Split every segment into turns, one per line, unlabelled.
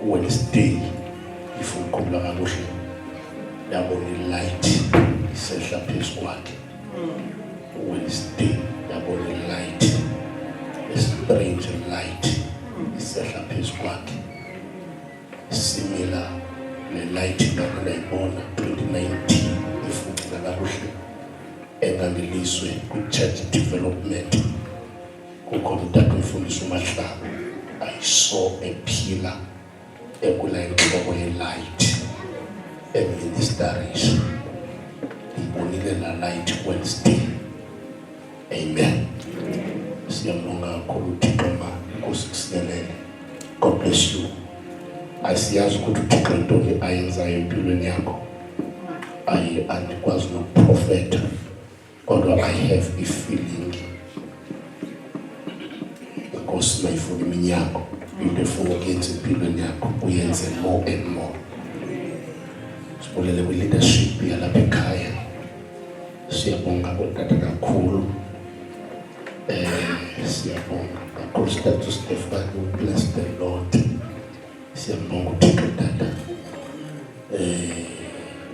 Wednesday ifuna kakuhle yabona light isehla phezu kwakhe. Wednesday yabona light, a strange light isehla phezu kwakhe. Similar le light ngakuyibona 2019 ifuna kakuhle engangeliswe ku church development. Kukhona umntwana umfundisi uMahlaba, I saw a pillar ekulayitwa light eministerish. Ibonile la light Wednesday. Amen. Siyabonga kakhulu uThixo ngosikelele. God bless you. Asiyazi ukuthi uThixo into ayenzayo empilweni yakho. Andikwazi nokuprofeta kodwa I have a feeling because mayifuna iminyaka into efuna ukuyenza empilweni yakho uyenze more and more. Sibulele kwi-leadership yalapha ekhaya. Siyabonga kodwa kakhulu. Siyabonga kakhulu Status Stefan, we bless the Lord. Siyabonga uThixo Tata.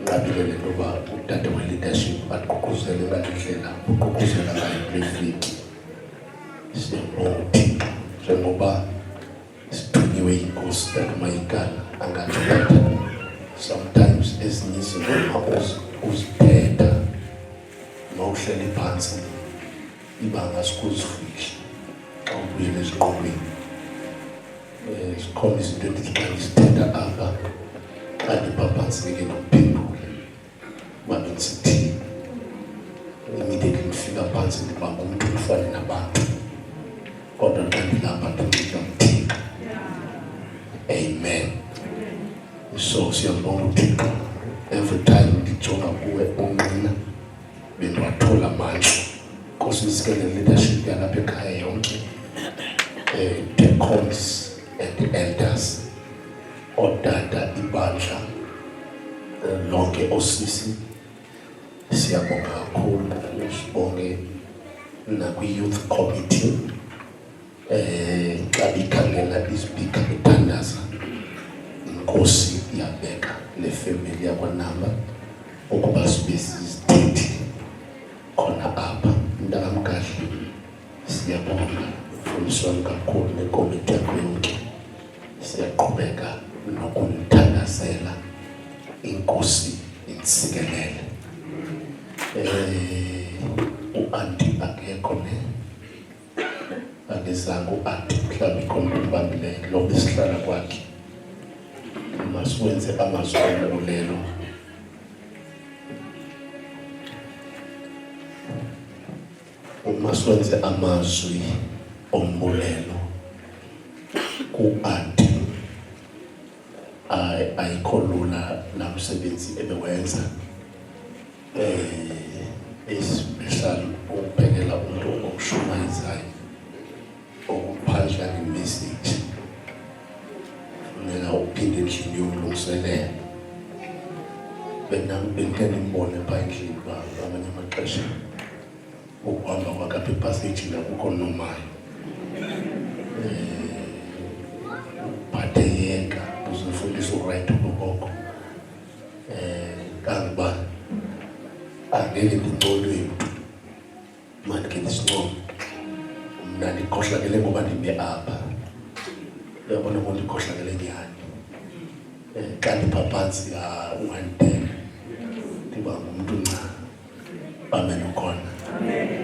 Ngabile le ntoba utata we-leadership aqhuqhuzele ngalendlela uqhuqhuzela ngayo kule-veki. Siyabonga uThixo njengoba sithunyiwe inkosi Tata Mayikana angathanda sometimes ezinye izinto uziphetha mawuhleli phansi ibanga sikuzifihla xa ubuyele ezinqolweni. Zikhona izinto endizibanga zithetha apha xa ndiphansi ngeke nokuphendule babe ndisithi immediately ndifika phansi ndibanga umntu ufane nabantu kodwa xa ndilapha ndinxiba uThixo. Amen. So siyabonga uThixo, every time ndijonga kuwe unqina bendiwathola amandla. Nkosi isikele leadership yalapha ekhaya yonke, deacons and the elders, otata ibandla lonke osisi. Siyabonga kakhulu, sibonge nakwi-youth committee xa ikhangela ispeaker ithandaza inkosi iyabeka le family yakwaNamba ukuba sibe sizithithi khona apha. Mntakamkahle, siyabonga mfundiswano kakhulu nekomiti yakho yonke. Siyaqhubeka nokumthandazela inkosi insikelele. U-anti akekho ne angizange u-anti mhlawumbe khona umbambileyo lo besihlala kwakhe. Masiwenze amazwi ombulelo. Masiwenze amazwi ombulelo ku-anti. Ayikho lula namsebenzi ebewenza especially ukuphekela umuntu okushumayizayo okuphandla nge-message funeka uphinde endlini yomlungiselela. Bengike nimbone pha endlini amanye amaxesha ukuhamba kwakhe apha epasejini akukho nomayo. Phatheyeka uzifundisa urayitha ugogo. Kangoba angeke ndincolwe mntu mandike ndisincomo. Mna ndikhohlakele ngoba ndime apha. Uyabona ngoba ndikhohlakele nyhani. Xa ndipha phantsi ungandithenga ndiba ngumntu na amen ukhona.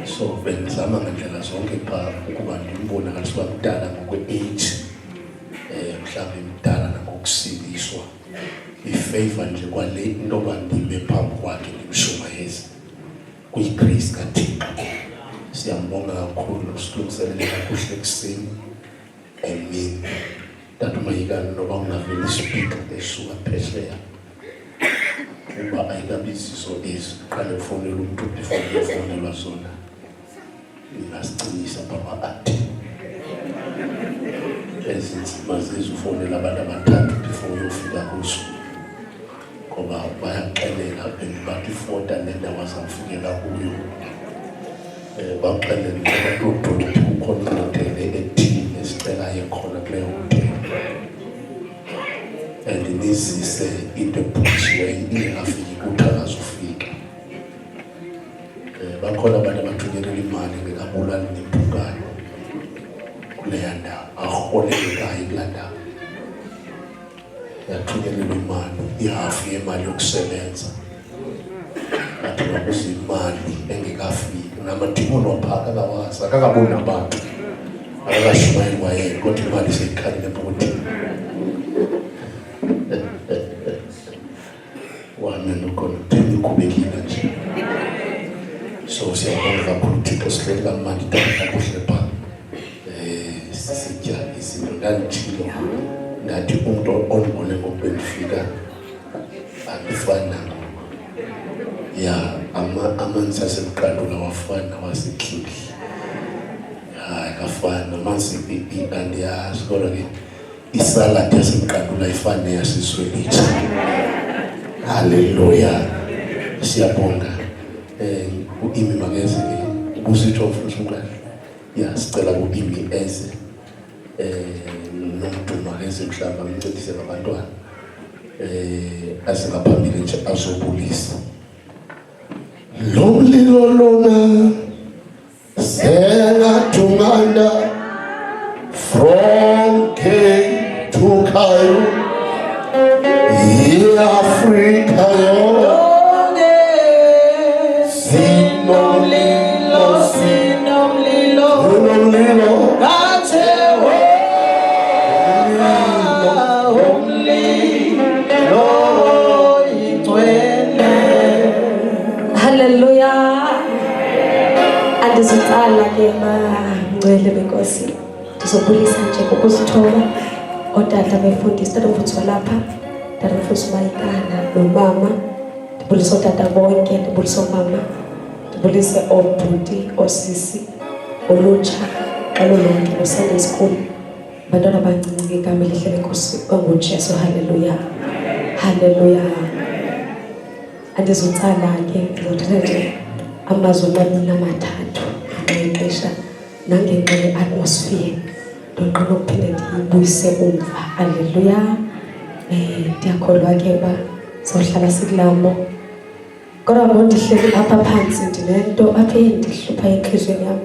So bendizama ngandlela zonke phaa ukuba ndimbonakalise uba mdala ngokwe-age, mhlawumbe mdala nangokusindiswa. Ifavor nje kwale into yoba ndime phambi kwakhe ndimshumayeze kuyi-grace kaThixo. Siyambonga kakhulu, silungiselele kakuhle ekuseni emini. Tata uMayikane noba ungaveli isipika esuka phesheya uba ayikabizizo ezi qale kufonela umuntu before uyofonelwa zona. Ngingasicingisa baba athi ezinzima zizufonela abantu abathathu before uyofika kuso, ngoba bayaxelela bathi ifota nendawo azafikela kuyo. Baxelela abantu ukuthi kukhona ihotele ethile esicelayo khona kuleyo hotele and nizise into ephuthiweyo ingafiki ukuthi akazufika. Bakhona abantu abathunyelelwa imali ngekabulali nempukane kuleya ndawo arholelekayo kulaa ndawo. Yathunyelelwa imali ihafu yemali yokusebenza, athi bakuze imali engekafiki. Namadimoni waphaka akawazi, akakaboni abantu, akakashumayelwa yena, kodwa imali seyikhalile ebhokotini. Wamena ukhona uthemba ikhubekile nje. So siyabonga kakhulu Thixo, sihleli kamandi kakuhle phaa. Sisitya izinto ndandithilo ndathi umuntu ondibone ngokubendifika andifani nangoku. Ya amanzi asemqandula wafana nawasekhili. Akafani amanzi andiyazi, kodwa ke isaladi yasemqandula ayifani neyaseswelitsha. Haleluya, siyabonga. U-Imi makeze ubusitsho mfundisi mkahle. Ya sicela ku-Imi eze nomuntu makeze mhlawumbe amncedise ngabantwana asengaphambili nje azobulisa. Lo mlilo lona sengathunganda from Cape to Cairo, i-Afrika yonke.
Andizicala ke mangcwele benkosi, ndizobulisa nje ngokusithoba otata befundisi, tata mfundisi walapha, tata mfundisi Mayikana nomama, ndibulisa otata bonke, ndibulisa omama, ndibulise obhuti, osisi, olutsha, xalo lonke lo-Sunday school, abantwana abancinci ngegama elihle lenkosi onguJesu. Haleluya, haleluya. Andizocala ke, ndizothatha nje amazwi amabini amathathu ngexesha nangenxa ye-atmosphere, ndonqena ukuphinde ndiyibuyise umva. Haleluya, Ndiyakholwa ke uba sohlala sikulamo. Kodwa ngoku ndihleli apha phantsi ndinento apha endihlupha entliziyweni yam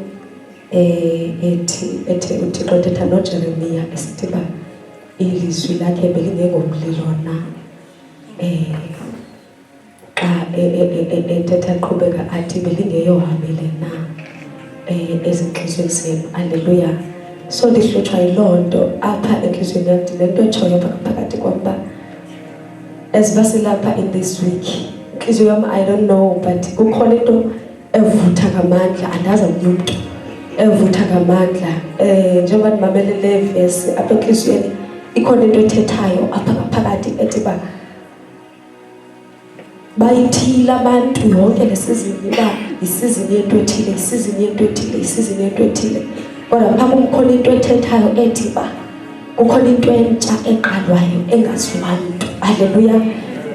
ethi uThixo uthetha noJeremiya esithi uba ilizwi lakhe belingengomlilo na. Xa ethetha aqhubeka athi belingeyohamele na ezintliziyweni zenu. Haleluya. So ndihlutshwa yiloo nto apha entliziyweni yam, ndinento etshoyo phakathi kwam uba as basilapha in this week, inhliziyo yam I don't know but kukhona into evutha ngamandla, andazi omnye umntu evutha ngamandla. Njengoba ndimamele le vesi apha entliziyweni ikhona into ethethayo apha ngaphakathi ethi uba bayithile abantu yonke le sizini uba yisizini yento ethile, yisizini yento ethile, yisizini yento ethile. Kodwa phaa kukhona into ethethayo ethi uba kukhona into entsha eqalwayo engaziwa mntu. Haleluya.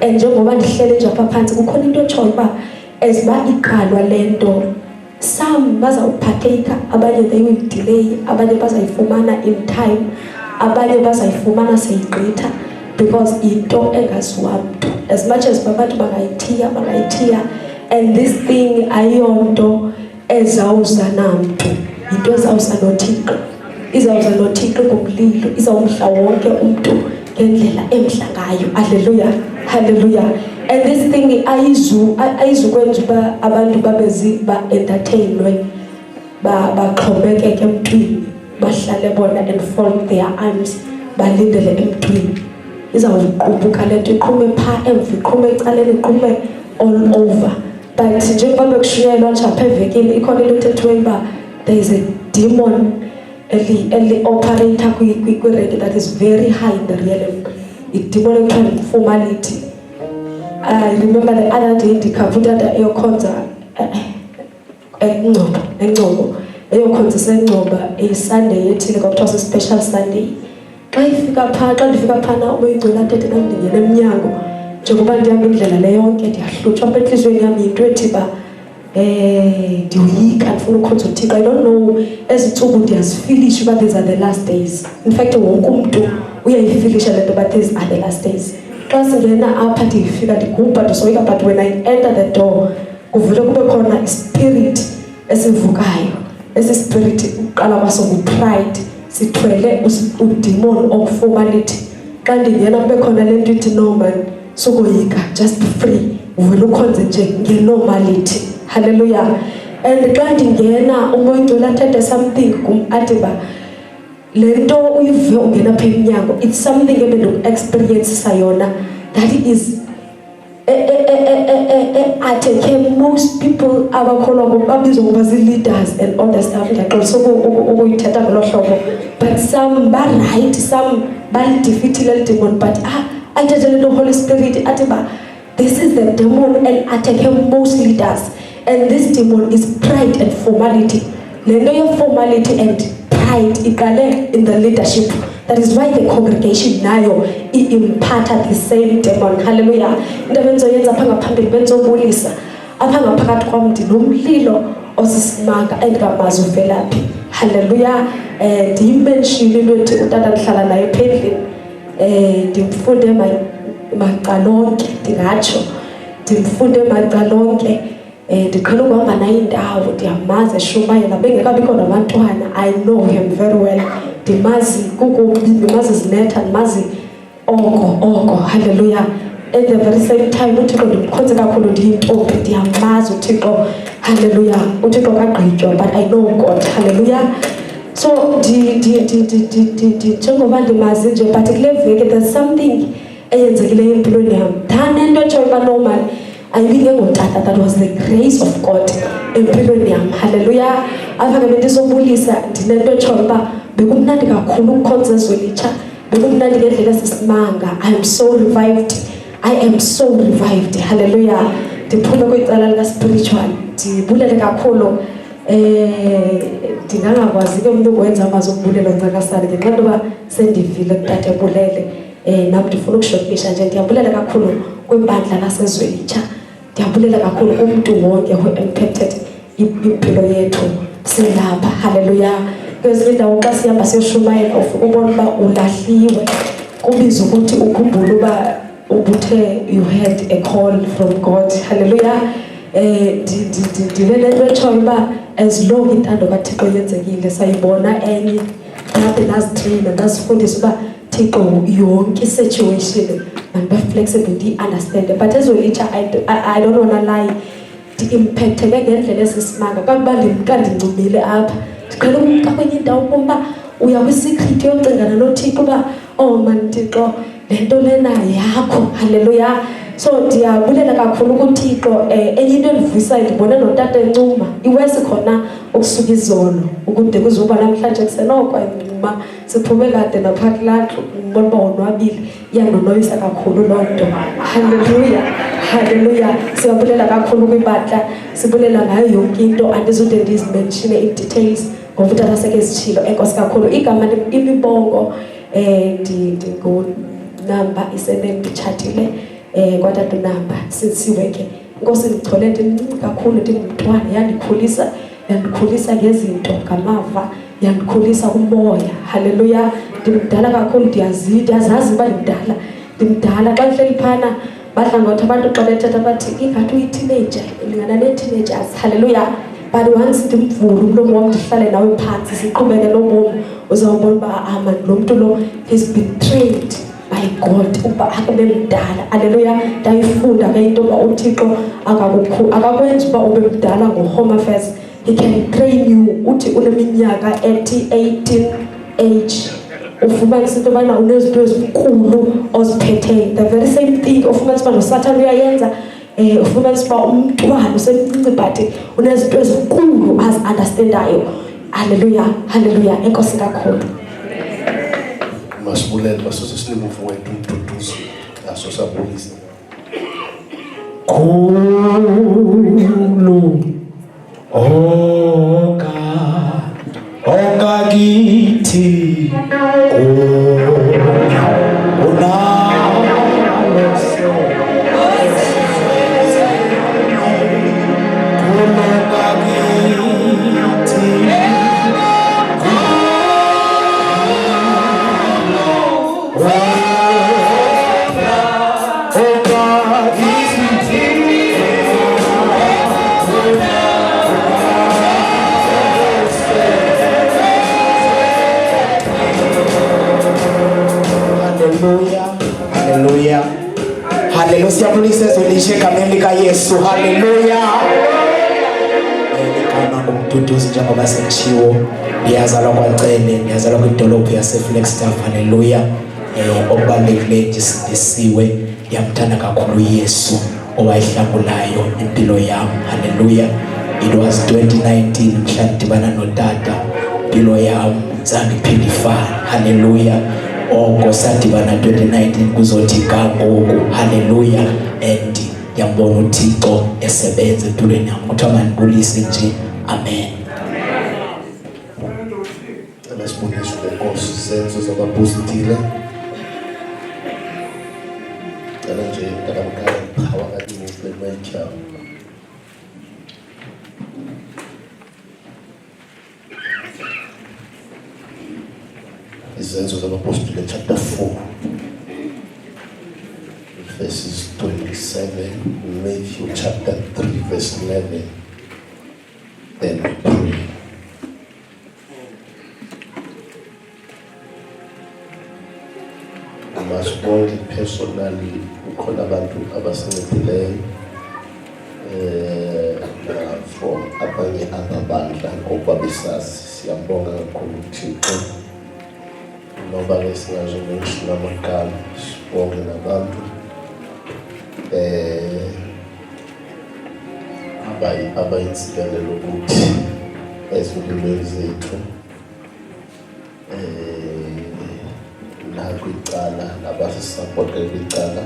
And njengoba ndihlele nje apha phantsi kukhona into etshoyo uba as uba iqalwa le nto, some bazawuphatheka, abanye they will delay, abanye bazayifumana in time, abanye bazayifumana seyigqitha because into engaziwa mntu. As much as abantu bangayithiya, and this thing ayonto ezawuza namntu, yinto ezawuza noThixo, izawuza noThixo ngomlilo, izawumhla wonke umntu ngendlela emhla ngayo. Haleluya, haleluya. And this thing ayizukwenza uba abantu ba-entertainwe, baxhomekeke emntwini, bahlale bona and fold their arms, balindele emntwini. Izawuqubuka le nto, iqhume phaa emva, iqhume ecaleni, iqhume all over. But njengoba bekushunyayelwa nje apha evekini, ikhona into ethethwayo uba there is a demon eli-operator kwi-rank that is very high in the realm. I-demon ekuthiwa nguformality. I remember the other day ndikhavutata eyokhonza eNgcobo, eyokhonza iseNgcobo iSunday ethile kwakuthiwa si-special Sunday. Xa ndifika phana uMoyingcwele athethe nam ndingena emnyango, njengoba ndihamba indlela le yonke ndiyahlutshwa apha entliziyweni yam yinto ethi uba ndiyoyika, ndifuna ukhonza uThixo. I don't know, ezi ntsuku ndiyazifilisha uba these are the last days. In fact wonke umntu uyayifilisha le nto uba these are the last days. Xa singena apha ndifika ndigubha ndisoyika, but when I enter the door kuvele kube khona ispirit esivukayo. Esi spirit uqala kwaso ngu-pride, sithwele udemon okuformality. Xa ndingena kube khona le nto ithi no man, sukoyika, just be free, uvele ukhonze nje ngenormality. Haleluya. And xa ndingena uMoyingcwele athethe something kum athi ba le nto uyive ungena phaa emnyango, it's something ebendiku-experience yona that is ateke most people abakholwa babizwa ngoba zii-leaders and all the stuff. Ndiyaxolisa ukuyithetha ngolo hlobo, but some ba-right, some balidefeatile eli demon, but ayithethe le nto Holy Spirit athi ba this is the demon and ateke most leaders, and this demon is pride and formality. Le nto ye-formality and pride iqale in the leadership. That is why the congregation nayo i-impatha the same demon. Hallelujah. Into benzoyenza apha ngaphambili benzobulisa apha ngaphakathi kwam ndinomlilo osisimanga endingamazi uvela phi. Hallelujah. Ndiyimenshini into ethi utata ndihlala naye phendlini, ndimfunde macalonke, ndingatsho ndimfunde macalonke. Ndiqhele ukuhamba naye indawo, ndiyamazi eshumayela bengekabikho nabantwana. I know him very well. Ndimazi kukubi, ndimazi zinetha, ndimazi oko. Hallelujah. At the very same time uThixo ndimkhonze kakhulu, ndiyintombi, ndiyamazi uThixo. Hallelujah. uThixo kagqitywa, but I know God. Hallelujah. So njengoba ndimazi nje, but kule veki there's something eyenzekileyo empilweni yam. Ndanento etshoyo uba normal ayibingengotata, that was the grace of God empilweni yam. Hallelujah. Apha ke bendisobulisa ndinento etshoyo uba bekumnandi kakhulu ukukhonza ezolitsha, bekumnandi ngendlela esisimanga. I am so revived. I am so revived. Hallelujah. Ndiphume kwicala lika-spiritual, ndibulele kakhulu. Ndingangakwazi ke umntu ukwenza amazi okubulelo ncakasana ngenxa yoba sendivile kutata ebulele. Nam ndifuna ukushokisha nje, ndiyabulela kakhulu kwibandla lasezolitsha, ndiyabulela kakhulu umntu wonke who impacted impilo yethu silapha. Hallelujah. Kwezinye indawo xa sihamba siyoshumayela ufike ubona uba ulahliwe, kubiza ukuthi ukhumbule uba ubuthe you had a call from God. Hallelujah. Ndilento etshoyo uba as long intando kaThixo yenzekile sayibona enye ngabe nazitraina nasifundisa uba Thixo yonke situation and be flexible, understand. But as well, I don't want to lie. The impact ngendlela esisimanga kakuba ndimkandingcumile apha ndiqhela umka kwenye indawo bomba uya kwisecret yocingana noThixo uba oh man Thixo lento lena yakho. Hallelujah. So ndiyabulela kakhulu kuThixo. Enye into endivuyisayo ndibone notata encuma iwesi khona ukusuka izolo ukude kuzoba namhlanje kusenoko encuma siphume kade naphakulaxu ngibona uba wonwabile iyandonwabisa kakhulu loo nto. Hallelujah. Hallelujah. Siyabulela kakhulu kwibatla, sibulela ngayo yonke into andizude ndizimenshine in details ngoba utata seke zitshilo. Enkosi kakhulu. Igama imibongo ndingunamba isene nditshatile kwatata unamba siweke. Inkosi ndichole ndimncinci kakhulu ndingumntwana yandikhulisa ngezinto ngamava yandikhulisa umoya. Hallelujah. Ndimdala kakhulu ndiyazazi uba ndimdala xa ndihleli phana badlangothi abantu xa bethetha bathi ingathi uyi-teenager ilingana nee-teenagers. Hallelujah. But once ndimvule umlomo wam ndihlale nawe phantsi siqhubeke nobomi uzawubona uba aman lo mntu lo has been trained by God uba akube mdala. Hallelujah. Ndayifunda ke into uba uThixo akakwenzi uba ube mdala ngo-Home Affairs. He can train you uthi uneminyaka 18 age ufumanisa into yobana unezinto ezinkulu oziphetheyo. The very same thing ufumanisa uba noSathane uyayenza. Ufumanisa uba umntwana usemncinci but unezinto ezinkulu azi-understandayo. Hallelujah. Hallelujah. Enkosi kakhulu.
Masibulele basose sinimuvu wethu umduduzo aso sabulisa
khulu oka kithi Hallelujah. Hallelujah. Siyabulisa ezolishe egameni lika Yesu. Hallelujah. Igama ngumduduzi njengoba sekutshiwo ngiyazalwa kwaCele, ngiyazalwa kwidolophu yaseFlagstaff. Hallelujah. Okubalulekile nje sindisiwe ngiyamthanda kakhulu Yesu owayihlangulayo impilo yami. Hallelujah. It was 2019 mhla ndibana notata impilo yami zange iphinde ifane. Hallelujah. Oko sadibana 2019 kuzothi kangoku. Hallelujah. And ngiyambona uThixo esebenza empilweni yami. Kuthiwa mandibulise nje. Amen.
Lesibonisa lenkosi izenzo zabapostile. Cela nje mntakamkhaya iqhawa kade movement yami. Izenzo zabapostile chapter 4 verses 27, Matthew chapter 3 verse 11. Then we pray. Masibonke personally ukhona abantu abasebenzileyo from abanye ababandla ngoba besazi siyambonga kakhulu uThixo. Noba ke singazomenshina amagama sibonke nabantu abayinsikelelo ukuthi ezimpilweni zethu nakwicala nabasisapota kwicala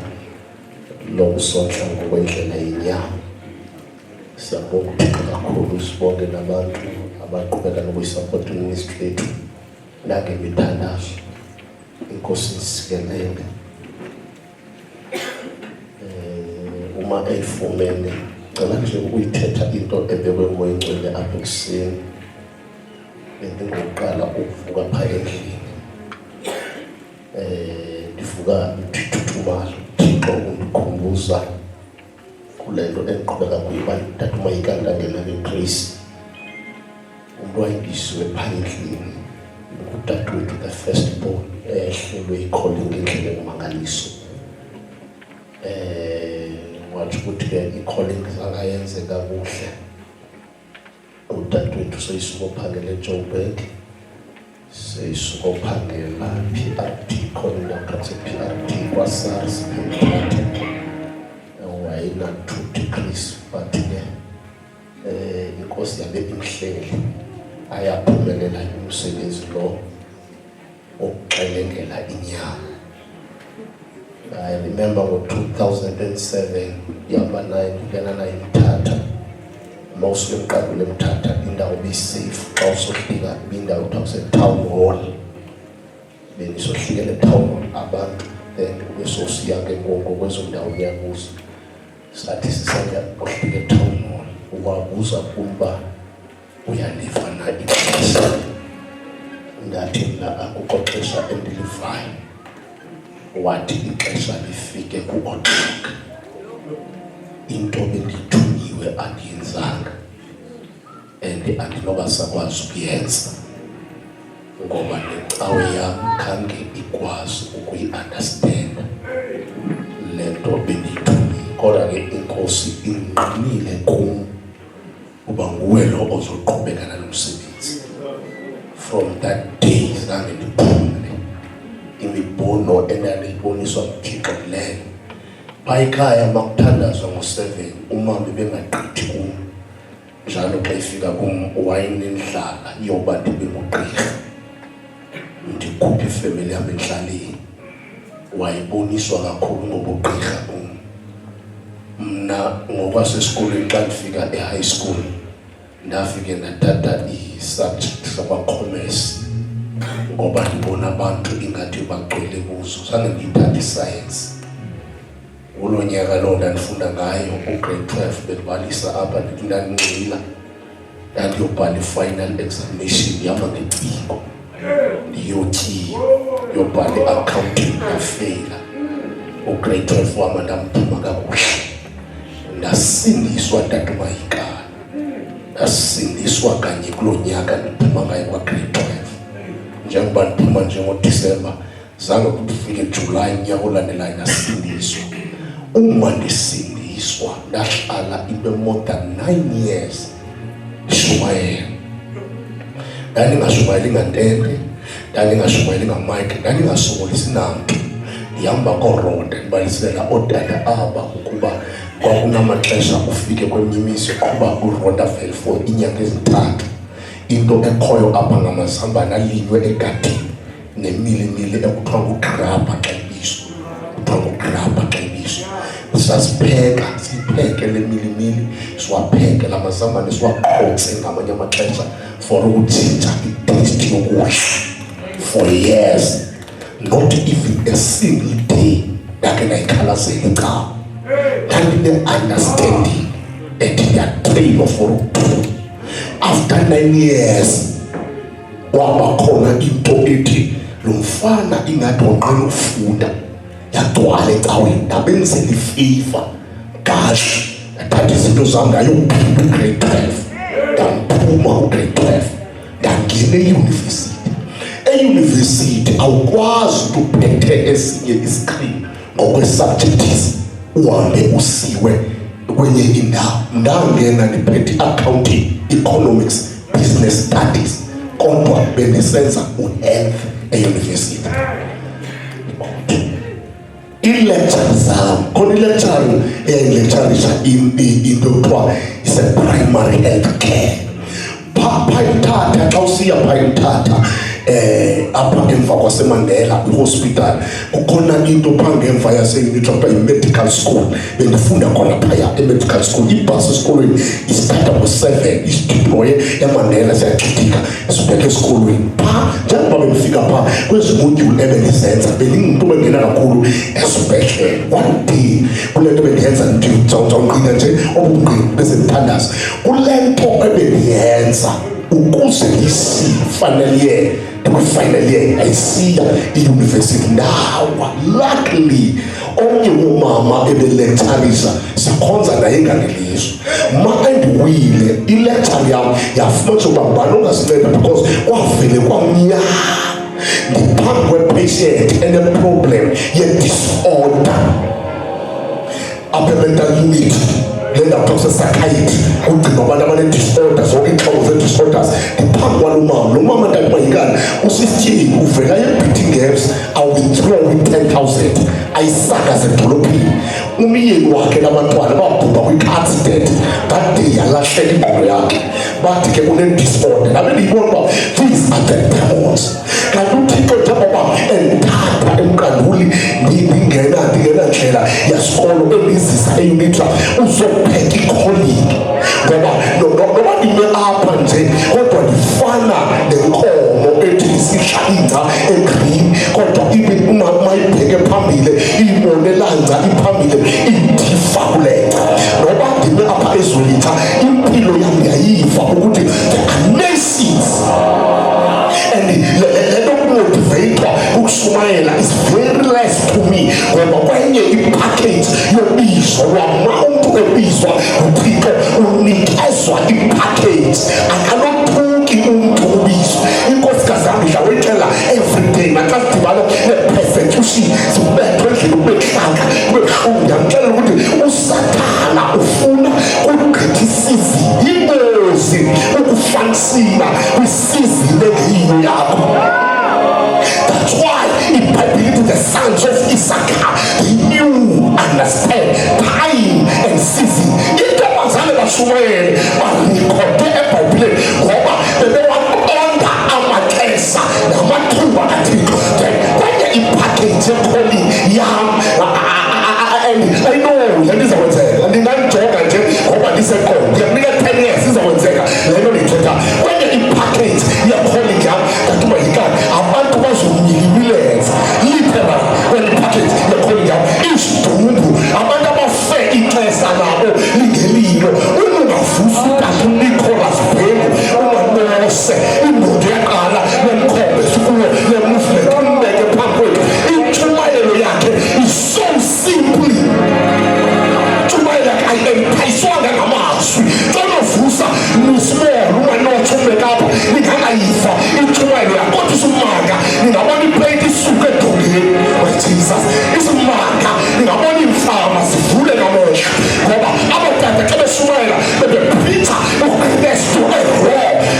lokusondla ngokwendlela yenyama. Siyabonga uThixo kakhulu, sibonke nabantu abaqhubeka nokuyisapota iministry yethu nangemithandazo. Inkosi isikelele uma eyifumene cela nje ukuyithetha into ebekwe moya ngcwele apha ekuseni bengingokuqala ukuvuka phaa endlini vuka ngithuthumala Thixo undikhumbuza kule nto endiqhubeka kuyiba ndithatha umayikanta ngena ngeGrace umuntu wayibisiwe phandleni udadewethu the firstborn ehlelwe i-calling ngendlela emangaliso wathi ukuthi-ke i-calling zangayenzeka kuhle udadewethu seyisuka ophangela eJoburg seyisuka ophangela PRT calling yakhe PRT kwaSARS wayena 2 degrees but-ke inkosi yabe imhlele ayaphumelela umsebenzi lo okuxelengela inyama. I remember ngo-2007 yaba nayo ngena imthatha mostly emqabule emthatha indawo be-safe xa usohlika indawo kuthiwa town hall benisohlikela town hall abantu then kube sosiya-ke ngokwezo ndawo ngiyakuzo sathi sisaya ohlike town hall wabuza kumba uyaliva na ixesha ngathi mna akukoxesha endilivayo wathi ixesha lifike ku-o'clock into bendiyithunyiwe andiyenzanga and andinoba sakwazi ukuyenza ngoba necawe yam khange ikwazi ukuyi-understanda le nto bendiyithunyiwe kodwa-ke inkosi inqinile kum uba nguwe lo ozoqhubeka nalo msebenzi. From that day zange ndiphumle imibono endandiyiboniswa nguThixo leyo bayikhaya makuthandazwa ngo-7 umama bengagqithi kum njalo xa ifika kum wayenendlala yoba ndibe ngugqirha ndikhuphe ifemeli yam endlaleni wayiboniswa kakhulu ngobugqirha kum. Mna ngokwasesikolweni xa ndifika e-high school ndafike ndathatha i-subject sakwa-commerce ngoba ndibona abantu ingathi bagcwele kuzo zange ndiyithatha i-science. Kulo nyaka lo ndandifunda ngayo u-grade 12 bendibalisa apha ndithi ndandingxila ndandiyobhala i-final examination yama ngecingo ndiyotyiwa yobhala i-accounting ndafeyila u-grade 12 wama ndamphuma kakuhle ndasindiswa ndatumayikana ndasindiswa kanye kulo nyaka ndiphuma ngayo kwa-grade 12 njengoba ndiphuma njengoDisemba zange kufike July nyaka olandelayo ndasindiswa. Uma ndisindiswa ndaqala into more than 9 years ndishumayela ndandingashumayeli ngantente ndandingashumayeli ngamike ndandingasokolisi namntu ndihamba koronda ndibalisela ootata aba ukuba kwakunamaxesha ufike kwemnyimiso kuba uRondaville for inyanga ezintathu into ekhoyo apha ngamazambane alinywe egadini nemilimili ekuthiwa ngugrabha xa ibiswa kuthiwa ngugrabha xa ibiswa sasipheka sipheke le milimili siwapheke la mazambane siwaqhotse ngamanye amaxesha for ukutshintsha itaste yokudla for years not even a single day ndake ndayikhalazela icawa ndandine-understanding and ndiyatrainwa for ukuphuma. After 9 years waba khona into ethi lo mfana ingathi wonqena ukufunda yagcwala ecaweni ndabenzela ififa kahle ndathatha izinto zam ngayophinda u-grade 12 ndaphuma u-grade 12 ndangena eyunivesithi. Eyunivesithi awukwazi ukuphethe esinye isikrini ngokwesubjects uhambe usiwe kwenye indawo. Ndangena ndiphethe accounting, economics, business studies kodwa bendisenza u-health eyunivesithi. I-lecture zam khona i-lecture eyayilecturisha into ekuthiwa ise-primary health care. Phayimthatha xa usiya phayimthatha apha emva kwaseMandela i-hospital kukhona into phaa ngemva yase-unithiwa yi-medical school bendifunda khona phaya e-medical school. Ibhasi esikolweni isithatha ngo-7 isidiploye eMandela siyachithika sibheke esikolweni phaa. Njengoba bendifika phaa kwezi modyuli ebendizenza bendingumntu bengena kakhulu esibhedlele. One day kule nto bendiyenza ndizawungqina nje obungqini bezemthandazo kule nto ebendiyenza ukuze isifanele final ayisiya i-university ndawa. Luckily omnye umama ebelecturisa sikhonza naye ngangelizwe mandiwile ilecture yam yafumanisa ukuba ngubani ongasinceda because kwavele kwamnyama ndiphambi kwepatient eneproblem ye-disorder apha e-mental unit le ndawo psychiatry kugcinwa abantu abane-disorders zonke iintlobo zee-disorders ndiphambi kwalo mama. Lo mama ndakuba yingani usistyini uvela ye-beating gaps awithrow i-10,000 ayisakaze edolophini. Umyeni wakhe nabantwana babhubha kwi-accident that day yalahleka ingqondo yakhe bathi ke une-disorder. Nabe ndiyibona uba these are the demons. Kanti uthixo njengoba endithatha emkanduli ndingena ndlela yasikolo endizisa eunitra uzopheka ikholiki ngoba ndime apha nje kodwa ndifana nenkomo ethi isihla ingca egreen kodwa ibe mayibheke phambili iyibonelanza iphambili ithifa kulenca. Noba ndime apha ezolitha impilo yam yayiva ukuthi there are nations and le nto kumotiveyithwa ukushumayela is very less to me ngoba kwenye ipackage yobizo lwama umntu ebizwa uthixo unikezwa ipackage akanothuki umntu ubizo. Inkosikazi yam ndiyawuyixela everyday naxa sidibana ne-persecution sibethwe endlini kubehlanga kubehlungu ndiyamxelela ukuthi usathana ufuna ukugqitha isizini ingozi ukufanisina kwisizini engeyiyo yakho. That's why iBhayibhile lithi the sons of Issachar they knew, understand time and season. Into abazali bashumayeli banikhode eBhayibhileni ngoba bebewaqonda amaxesha namathuba kaThixo. Kwenye ipackage ye-calling yam I know le ndizawenzeka ndinganijonga nje ngoba ndisekhona ndiyamnika 10 years izawenzeka le nto ndiyithetha. Kwenye ipackage ye-calling yam kantuba yikani abantu bazomnyilibilenza literal kwenye ipackage ye-calling yam isidumbu abantu abafe ixesha nabo lingelilo unungavusa ukanti uNicholas Bhemu umanose indoda yaqala nemkhombe sikuyo le-movement umbeke phambi kwethu. Intshumayelo yakhe is so simply ayiswanga ngamazwi tonovusa nismall umanotsho umbekapha ningangayiva intshumayelo yakho kodwa isumanga ningabona iplate isuke edongeni Jesus isumanga ningabona iimfama zivule ngamehlo ngoba abadala xa beshumayela bebephitha ukristu eraw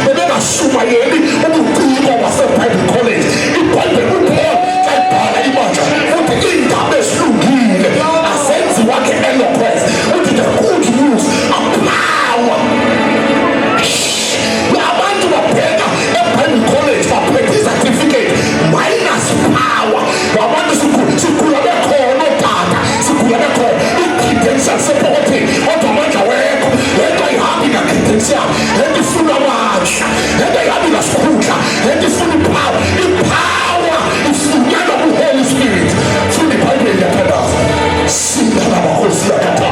bebengashumayeli ubuciko baseBible College. iBhayibhile uPaul kayibhala ibandla futhi iindaba ezilungile azenziwa nge-eloquence uthi the good news of power. Abantu babheka eBible College baphethe i-certificate minus power. Abantu sikhula bekhona otata sikhula bekhona i-credential supporting kodwa amandla wekho lento ayihambi nga-credential lento ifuna amandla lento ayihambi ngasikhundla lento ifuna ipower. Ipower ifunyana ku-Holy Spirit funa iBhayibhile iyathandaza sinda namakhosi yakatha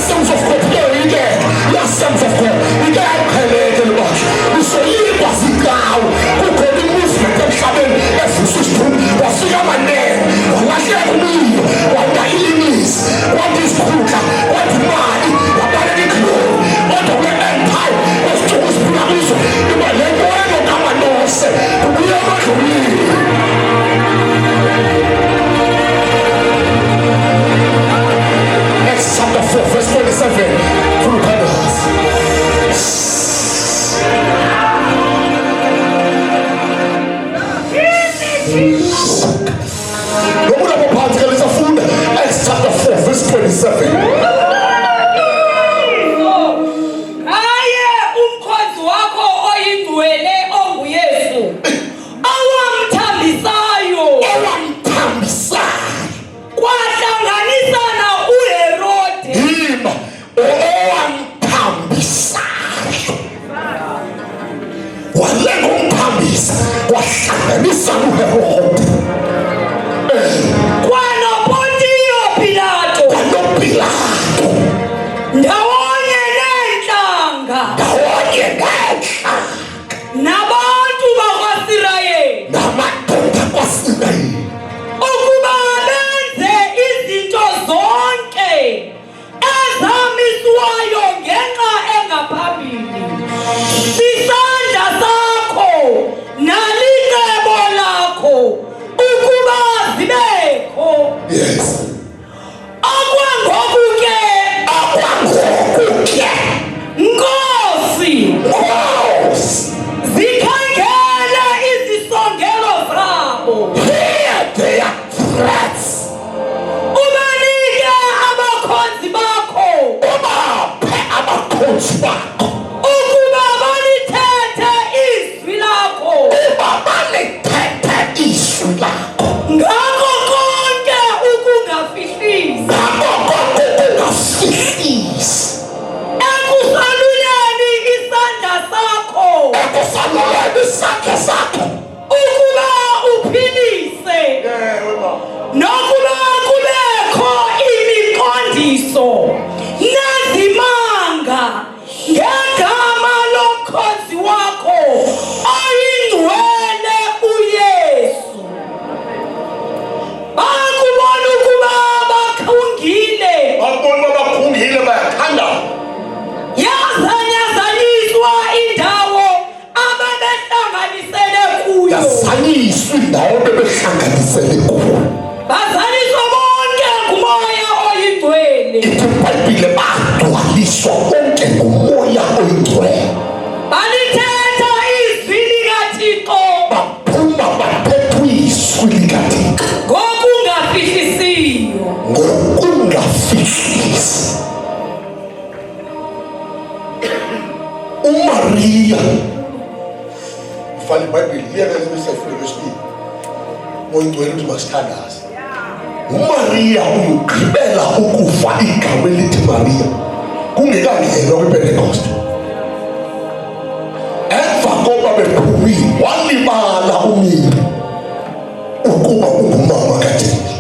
sons of God, you're sons of God. You can't collect the watch. You say, you was the cow who could be movement and having a system. What's your name? What you mean? What the enemies? What is Kuka? What money? What are the glory? What are the empire? What's to his brothers? You might let go and come and know, say, we are not real. Chapter 4, verse 27. Through others. Acts chapter 4, verse 27.
Kwano
Pilato
ndawonye nenhlanga nabantu bakwaSirayeli
namadoda kwaSirayeli
ukuba benze izinto zonke ezamiswayo ngenxa engaphambili. Isandla sakho nalicebo lakho ukuba zibekho.
yes
Akwangoku-ke Nkosi zikhangele izisongelo zabo,
hear their threats
ubanike abakhonzi bakho
ubaphe abakhonzi bakho
ukuba balithethe izwi lakho
babalithethe izwi lakho
ngakho konke ukungafihlisi,
ungafihlisi
ekusaluleni isandla sakho
ekusaluleni isandla sakho
ukuba uphilise, nokuba kubekho imiqondiso nezimanga ngegama lomkhonzi wakho oyingcwele uYesu. Bakubona ukuba bakhungile,
babona bakhungile bayathanda
yazanyazanyiswa indawo ababehlanganisele kuyo,
yazanyiswa indawo bebehlanganisele kuyo
bazaliswa bonke ngumoya oyingcwele,
ithi iBhayibhile bagcwaliswa bonke ngumoya oyingcwele
balithetha izwi likaThixo
baphuma baphethwe izwi likaThixo
ngokungafihlisiyo.
ngokungafihlisi. uMaria ufana iBhayibhile iyeke lesifike lesibili oyingcwele uthi masithandaze. uMaria uyugqibela ukufa igama elithi Maria kungekangenwa kwiPentecost. Emva koba bephumile walibala umyeni ukuba ungumama kaJesu,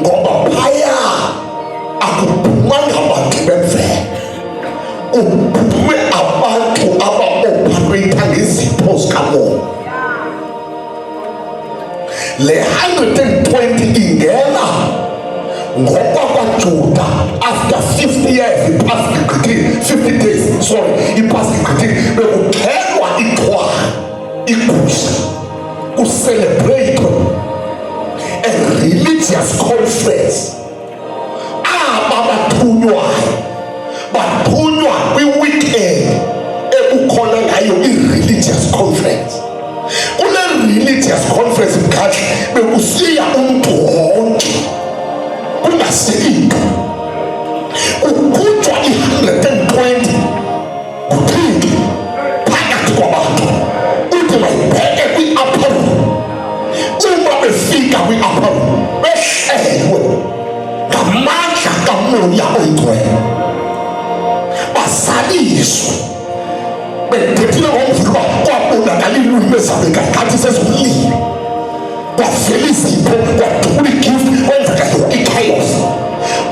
ngoba phaya akuphumanga bantu bemvelo, kuphume abantu aba-ophareyitha ngezipho zikamoya. Le 120 ingena ngokwakwaJuda after 50 years iphasi igqithile, 50 days sorry iphasi igqithile, bekukhelwa ixhwala igusha kucelebrate a religious conference. Aba bathunywa kwi-weekend ekukhona ngayo i-religious conference. Kule religious conference mkhathi bekusiya umuntu wonke kungasikiphi, kukhutshwa i-120 kuthini phakathi kwabantu uthi mayibheke kwi-upper room. Uma befika kwi-upper room behlelwe ngamandla kamoya oyingcwele, bazaliswe bethethile ngomvulo kwabonakala ilwimi ezabekayo ngathi sezulile, kwavela izipho kwadula igift kwenzeka yonke i-chaos.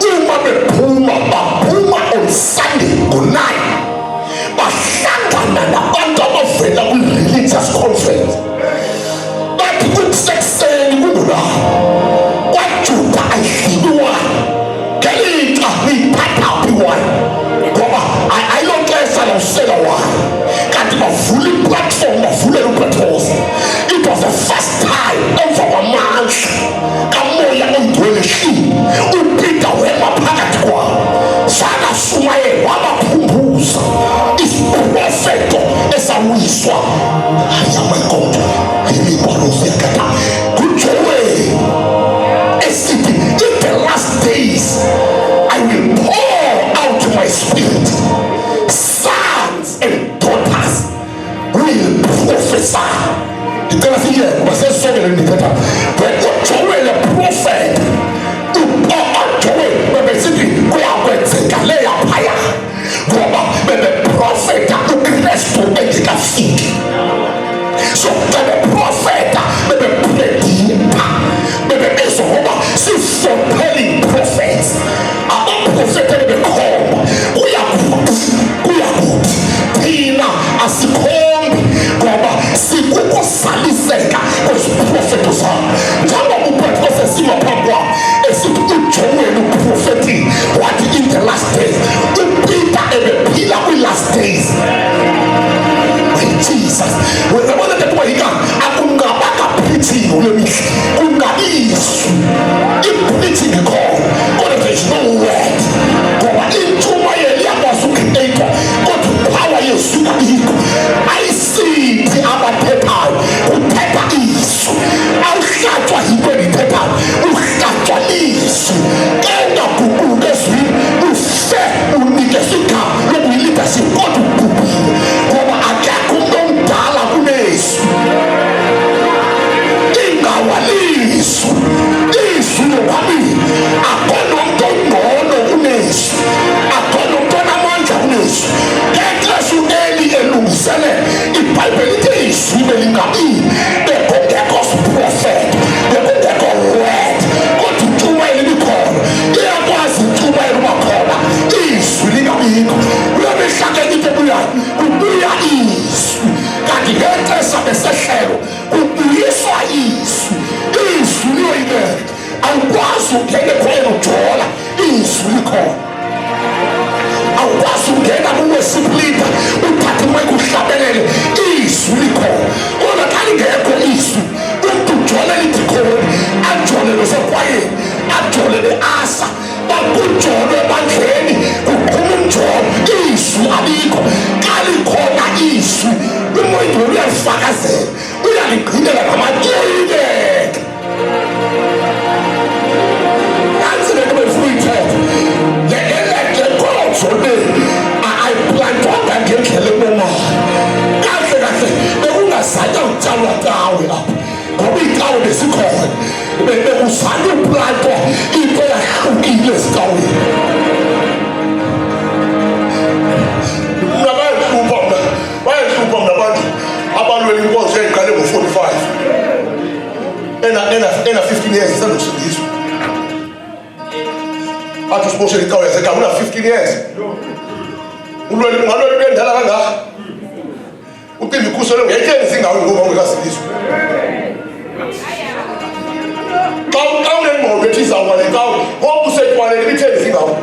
Uma bephuma baphuma on Sunday ngo-9 bahlangana nabantu abavela kwi-religious conference. Bathi kusekuseni kungula kwaJuda ayidliwani ngelixa liyiphathaphi wani, ngoba ayilonxesha lawusela wani, kanti bavula i-platform bavulela uPetros. It was the first time emva kwamandla kamoya oyingcwele ehlile uPeter wema phakathi kwabo, sakashumayela wabakhumbuza isiprofeto esawiswa. Hayi my God, imibhalo ziyakata kuJoel esithi in the last days I will pour out my spirit, sons and daughters will prophesy. Ngicela siye basesongele ndithetha uJoel prophet uJoel bebesithi kuyakwenzeka leya phaya, ngoba bebeprofeta uKristu engekafiki. So bebeprofeta bebepredikha bebebizwa ngoba si-foretelling prophets. asikhombi ngoba sikukuzaliseka kwesiprofeto sakho. Njengoba uPetros esingaphambi kwam esithi uJoel uprofethi wathi in the last days, uPeter ebephila kwi-last days. Jesus, uyabona nto kuyika akungabaka preaching kule mihla, kungabisu i-preaching ikhona kodwa there is no word ngoba intshumayelo iyakwazi ukukreator kodwa power yesuka ikho. Ayisithi abathethayo uthetha isu, awuhlatshwa yinto endithethayo, uhlatshwa lisu engaguquki ezwini, ufe unikezwe igama lokuyi-leadership kodwa ubhubhile ngoba akekho umuntu omdala kunesu. Ingawalisu isu lokwabili, akhona umuntu ongcono kunesu, akhona umuntu onamandla kunesu. Ngexesha u-Eli elungisele iBhayibheli lithi isu belingabili, bekungekho prophet, bekungekho word kodwa intshumayelo ibikhona. Iyakwazi intshumayelo uba khona isu lingabikho. Kule mihla ke into ebuyayo kubuya isu, kanti ngexesha besehlelo kubuyiswa isu. Isu liyoyibeka, awukwazi ungene khona ujola, isu likhona. Awukwazi ungena ku-worship leader uthathe umayike uhlabelele, isu likhona. Kodwa xa lingekho isu, umntu ujolele idikhoni, ajolele usekwayeni, ajolele asa, bakujolwe ebandleni kuqhuma umjolo, isu alikho. Xa likhona isu, umoya uyalifakazela, uyaligqinela ngamatyoyibeke. Nansi le nto befuna uyithetha, le nkonzo le ayiplantwanga ngendlela ebonayo. Kahle kahle bekungazange utshalwa kawe apha ngoba iikawe bezikhona, bekuzange uplantwa into eyahlukile ezikaweni. Bayahlupha mna abantu abalwela inkonzo eyayiqale ngo-45 ena 15 years isandokusindiswa. Athi usiboshele ikawe yasekhaya una 15 years, ungalwela into endala kangaka. Ucimba ikhuselwe ngetyeni zingawe ngoba ungekasindiswa. Xa unengqondo ethi izawuba nekawe ngoba usetywaleni itheni zingawe.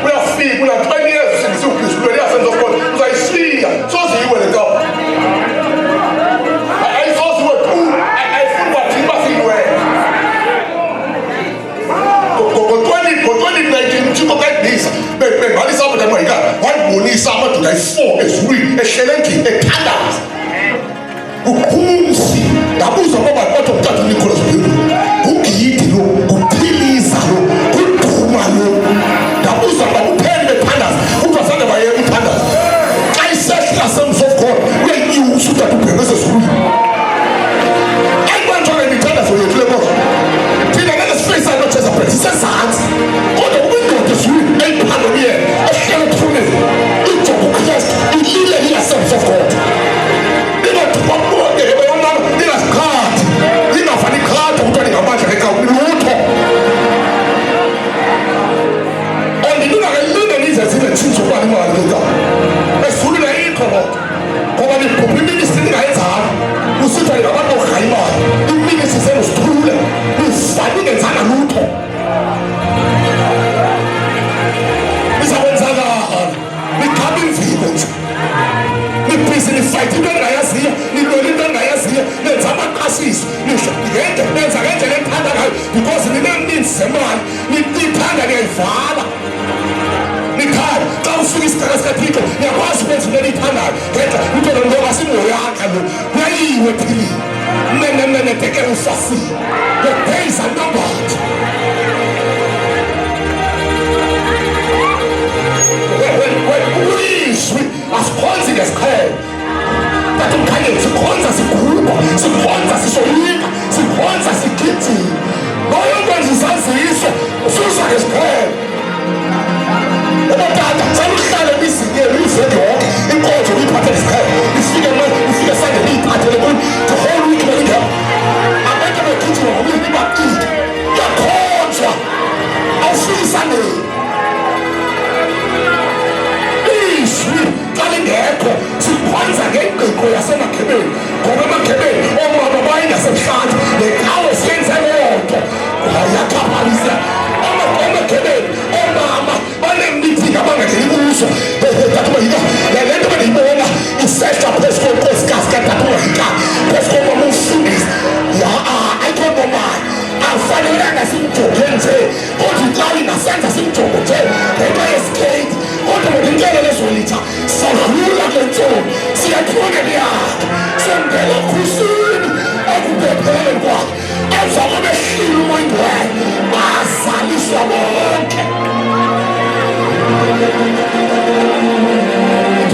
Uyafika una 20 years usindisa uKristu, ulwela iyasenza of God, uzayishiya soze iwe le kawe. Ayisoze iwe tu, ayifuni bathini basiyilwela. Ngo-2019 uthixo kayibisa bebhalisa abantu amayikana, wayibonisa amadoda ayi-4 ezulwini ehlele endlini ethandaza. Uphumzi ndabuza kwaba batho mthatha uNicholas Mbilu, ugiyidi lo, uphiliza lo, uduma lo. Ndabuza bakuphele bethandaza, ubazane bayeke uthandaza. Xa isehla Sons of God uyayinyusa uthatha ubhekwe ezulwini. Ayibantwana imithandazo yethu le nkonzo. Thina ngeke sifeyisa into Jezebeli sisezantsi, kodwa kube indoda ezulwini eyiphando kuyena ehlele ethuneni ijonga uKristu ilile liya-Sons of God. Lingazikhathi, lingavali ikhathi ukuthi lingamandla ngekawu lutho. Lingake lize zibe tshintsho ukuba limali ngekawu. Ezulwini ayikho loo nto ngoba libhubha iministri lingayenzanga. Usithiwa lingabantu orhayi imali, iministri senozithule livali ingenzanga lutho. Lizakwenzakala, likhaba imvilo nje. Nibhizi nifayitha into engayaziyo, nilwela into engayaziyo, nenza amaqhashiso, nenza ngendlela ethanda ngayo because nineninzi zemali, nithanda niyayivala. Nikhaya, xa ufika isigaba sikaThixo, niyakwazi ukwenza into eniyithandayo. Ngenxa into lo ngoba simoyakha lo, kuyayiwe ephilile. Mene tekele ufasile. Your days are numbered. Uyishwi asikhonzi ngesiqhelo, kanti umkhanyeli sikhonza sigubha, sikhonza sisoyika, sikhonza sigijima. Loyo nkwenza izaziso ususa ngesiqhelo. Ubutata cela uhlale bizingeli uyivele yonke inkonzo uyiphathe ngesiqhelo, ifike sande niyiphathele kuyo the whole week belingekho. Abantu begijima ngoba nibaqile, kuyakhonzwa awufiki isandeni. imigaqo yasemakhebeni ngoba emakhebeni omama bayengasemhlanje neqhawe siyenze leyo nto ayakhabalisa emakhebeni omama banemithi abangangeni kuzo tatomahika le nto beniyibona isehla phezu konkosikazi kaTatomahika phezu komama umfundisi ayikho nomali akufanelanga simjoge nje kodwa uqali nasenza simjogo nje ngento yesikhethi kodwa ngokintele lezolitha sadlula kule ntsuku siyathuna liyakhe songela khusini ekubhebheleni kwakhe emva kobehlile umoyingwele bazaliswa bonke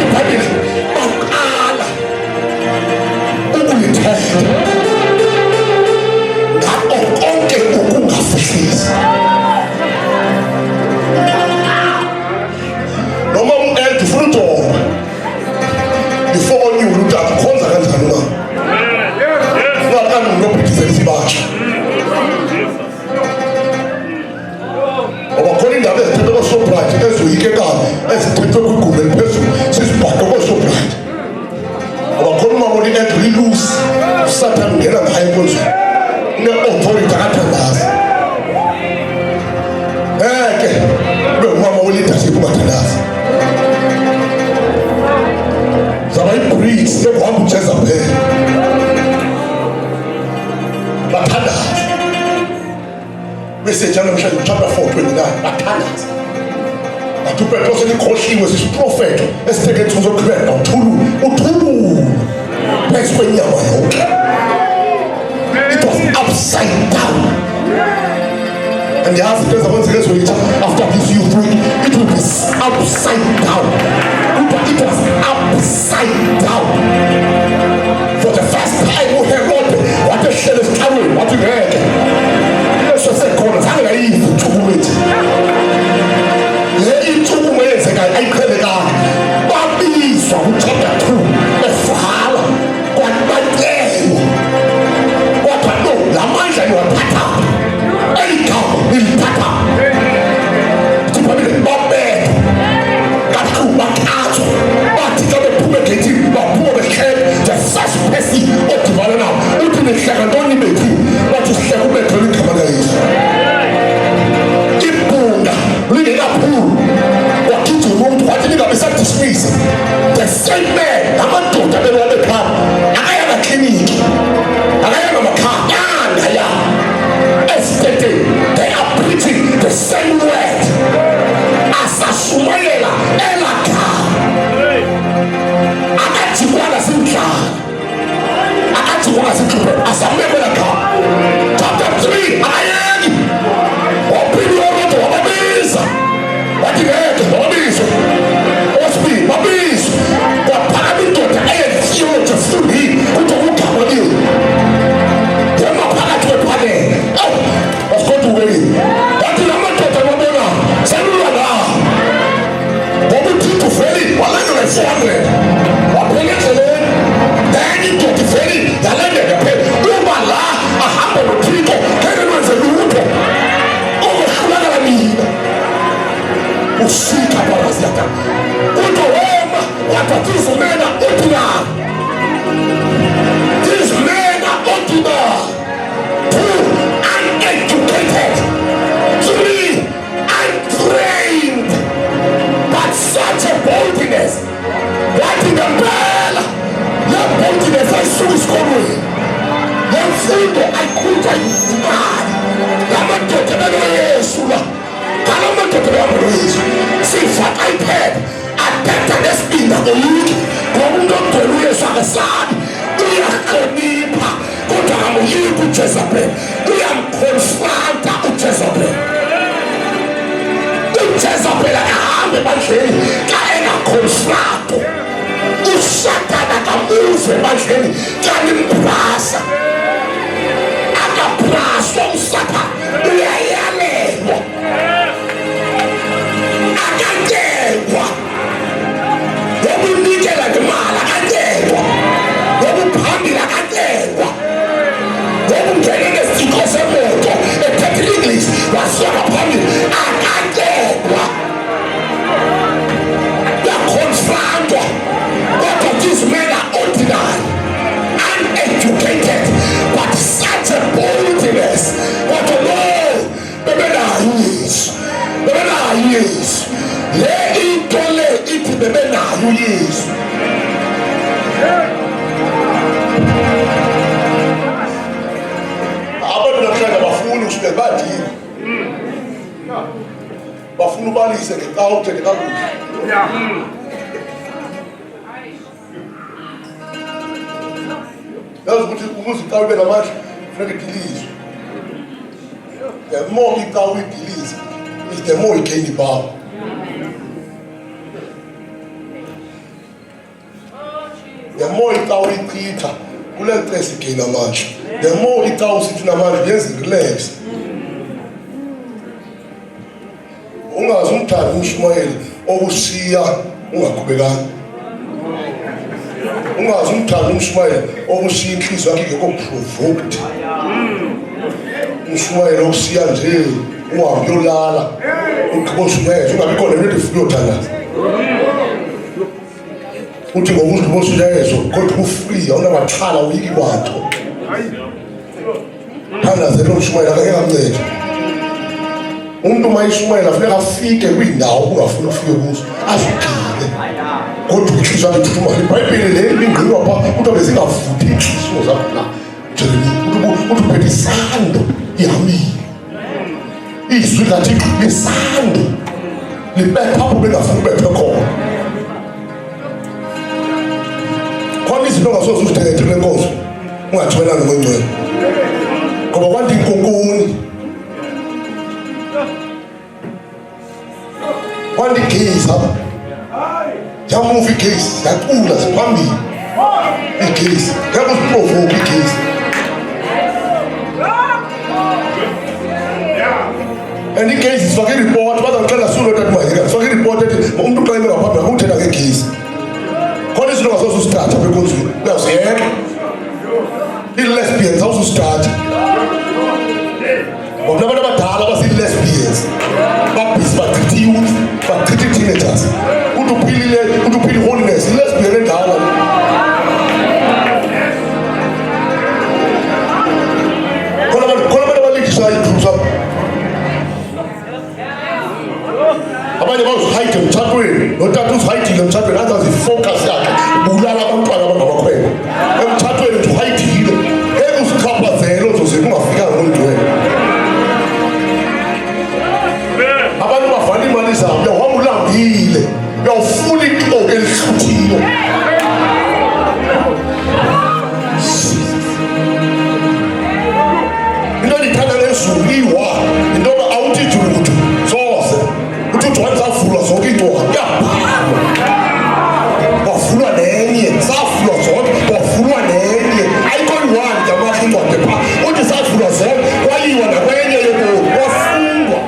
ibhayibhile baqala ukulithetha ngako konke ukungafihlisi noma umuntu ufuna ujonga before onyula ukuthi akukhonza kanjani na ungaqali nginobhidizela isibasha ngoba khona indaba ezithethwe koShoprite ezoyikekayo ezithethwe kwigumbi eliphezulu sizibhaqe koShoprite ngoba khona umama oli-endlu lilusi usathane ungena ngayo enkonzweni une-authority akathandazi ngeke ube umama we-leadership ungathandazi zaba i-bricks ekuhamba uJezebeli bathandazi bese njalo Revelation chapter 4:29 bathandazi bathi uPetros elikhohliwe sisiprofeto esitheke ethuzo zokuqhubeka uthulu phezu kwenyama yonke. It was upside down. And the answer is after this youth week, it will be upside down. It was upside down. For the first time we heard what the shell is carrying, what you heard. Let's just say, God, how are you to it? Let it to me, I credit God. Bobby from chapter 2, the Father, what my day. What I know, the mind and your pattern. The same man, I'm not doing the car. I am a clinic. I am a car. They are preaching the same word as a Shumayela Elaka. I got you one as in car. I got you one as in car. As a member of car. Chapter 3, I am. Open your door to Obis. What you heard? Obis. Osby, Obis. What Paramito, the AFC, just to be. Who don't come on you? They're not Paramito Pade. Let's go to Willie. That's the number to the Mabona. Cellular. What would you to Ferry? 100. What will you say? Then you go to Ferry. The land of the pay. Umala. A humble people. Everyone's a Lupo. Over Shulamani. Usika Parasata. Uto Roma. What a piece of men are Utina. These men are Utina. Uneducated, 3 untrained, but such a boldness. What in the bell? Your boldness I saw is coming. Your food I couldn't mad. Lamato to the Sula. Kalamato to the see what I had. I better the spin of the league. Going up to the Sagasad. We are Konipa. Kutamu yiku Jezebel. We are confronta Jezebel. Jezebel ame basheni kaena confronto. Ushatana kamuze basheni kalimbrasa. Akabrasa usata. Uyayalewa. Akadewa. Wobu nikela demala akadewa. Wobu pambila akadewa. These men are ordinary. unayo uYesu. Abantu namhlanje bafuna ukusuke badini. Bafuna ubalise ngekawuthi ngekakuhle. Yazi ukuthi ukuze iqawu ibe namandla kufanele idilizwe. The more iqawu idilize, is the more igain power. The more iqawu ichitha, kule stress igain amandla. The more iqawu sithi namandla yenza relax. Ungazi umthanda uMshumayeli okushiya ungaqhubekanga. Ungazi umthanda uMshumayeli okushiya inhliziyo yakhe ingekho provoked. uMshumayeli okushiya nje uhambe uyolala ugqiboshunyayeza ungabi khona into efuna uyothandaza. Uthi ngokuzigqiboshunyayeza kodwa ufree awunamathala uyiki kwatho. Thandazela uMshumayeli akake kamnceda. Umuntu mayishumayela funeka afike kwindawo ungafuna ufike kuzo azigcine kodwa inhliziyo yakhe ithuma iBhayibheli le ingqinwa pha ukuthi bezingavuthi inhliziyo zakho la uthi uphethe isando ihamile izwi likaThixo lisando libetha apho bengafuna ubethwe khona. Khona izinto ongasoze uzithethe kule nkonzo ungathwelanga ngengcwele ngoba kwanti inkonkoni kwanti igezi apha yamuva igezi yacula ziphambili igezi ngeke uziprovoke igezi. And igezi sifake iripoti bazangixela sulo tati mahika sifake iripoti ethi umuntu xa ime ngaphambi kwakho uthetha ngegezi. Khona izinto ongasoze uzithatha bekonzweni uyaziyeka ii-lesbians awuzuzithatha ngoba abantu abadala abazii-lesbians babhisi bachitha i-youth bachitha ii-teenagers uthi uphilile i-holiness i-lesbian endala. Khona abantu abalidisha ii-groups apha abanye bawuzihayide emtshatweni notata uzihayidile emtshatweni azazi ifocus yakhe ubulala abantwana abangabakhwela emtshatweni nje uhayidile ngeke uzichaphazele ozoze kungafikanga ngomntweni. Abantu bavana imali zabo uyawuhamba ulambile uyawufuna ixoki elihluthiyo. Into endiyithanda ngezulu iyi-1 into yoba awuthi ijulukudu soze uthi uJohane zavulwa zonke iintoka kuyabhalwa wavulwa nenye zavulwa zonke wavulwa nenye ayikho yi-1 yamahla incwadi phaa uthi zavulwa zonke kwaliwa nakwenye yobomi wafungwa.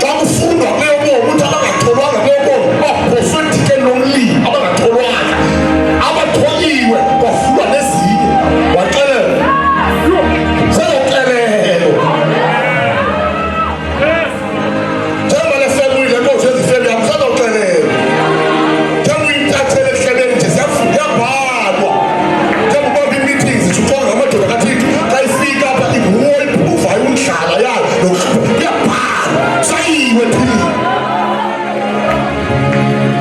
Xa kufundwa kuleyo bomi uthi abangatholwanga kuleyo bomi baphoswe edikeni lomlilo abangatholwanga abatholiwe wavulwa nezinye waxelelwa sezoxelelwa njengoba le family le nkosi ezifemi yam sezoxelelwa njengoba uyintathele ehlelweni nje ziyabhalwa njengoba ii-meetings zithutshwa ngamadoda kaThixo xa ifika apha inguwo iphruvayo umhlala yayo kuyabhalwa sayiwe philile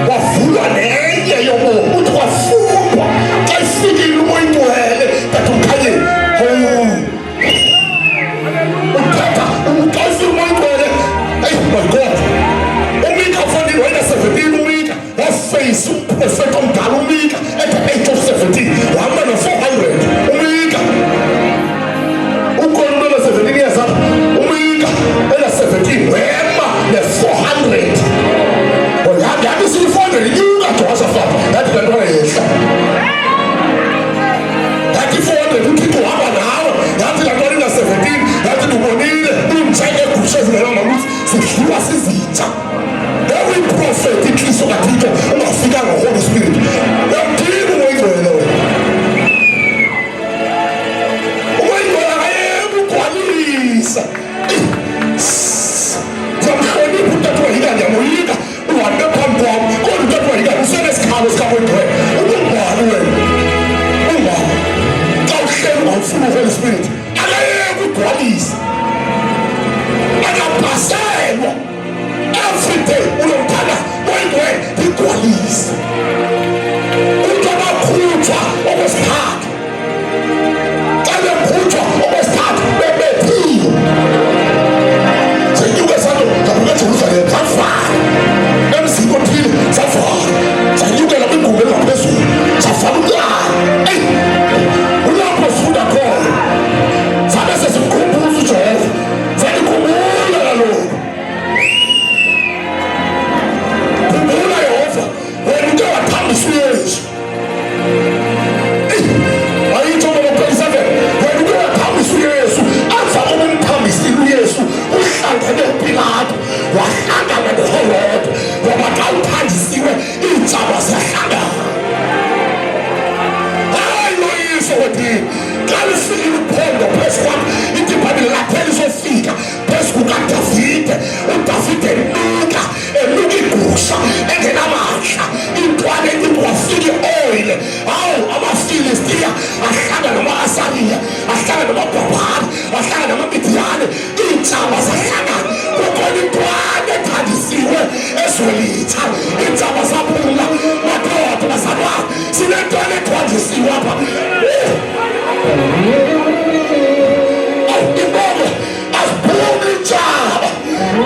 wavulwa nenye yobomi uthi wafundwa xa ifikile umoyingcwele thatha umkhanyeni uthatha xa ifika umoyingcwele eyi my God uMika ufanele wayena-17 uMika wafeyisa uprofeta omdala uMika at the age of 17 wahamba no-400 uMika ukhona umuntu ona-17 years apha uMika ena-17 wema ne-400 yathi isiyi-400 inyuka Jehoshaphat yathi bantwana yehla yathi 400 uThixo uhamba nawe yathi lantwana ina-17 yathi ndibonile umtsheke egusha ezingenamalusi sidlula sizitsha ekuyiprofethi inhliziyo kaThixo ungafikanga ngoHoly Spirit uyamdinga umoyingcwele wena. Umoyingcwele akayeke ugcwalisa ndiyamhlonipha utata wahika ndiyamoyika uhambe phambi kwam kodwa utata wahika usenesikhalo sikamoyingcwele ungubani wena ungubani xa uhleli ungawufuna uHoly Spirit akayeke ugcwalisa akabhaselwa litha indzaba saphula madoda bazalwa sinentwana ekhonjisiwe apha ibongo asiphumi indzaba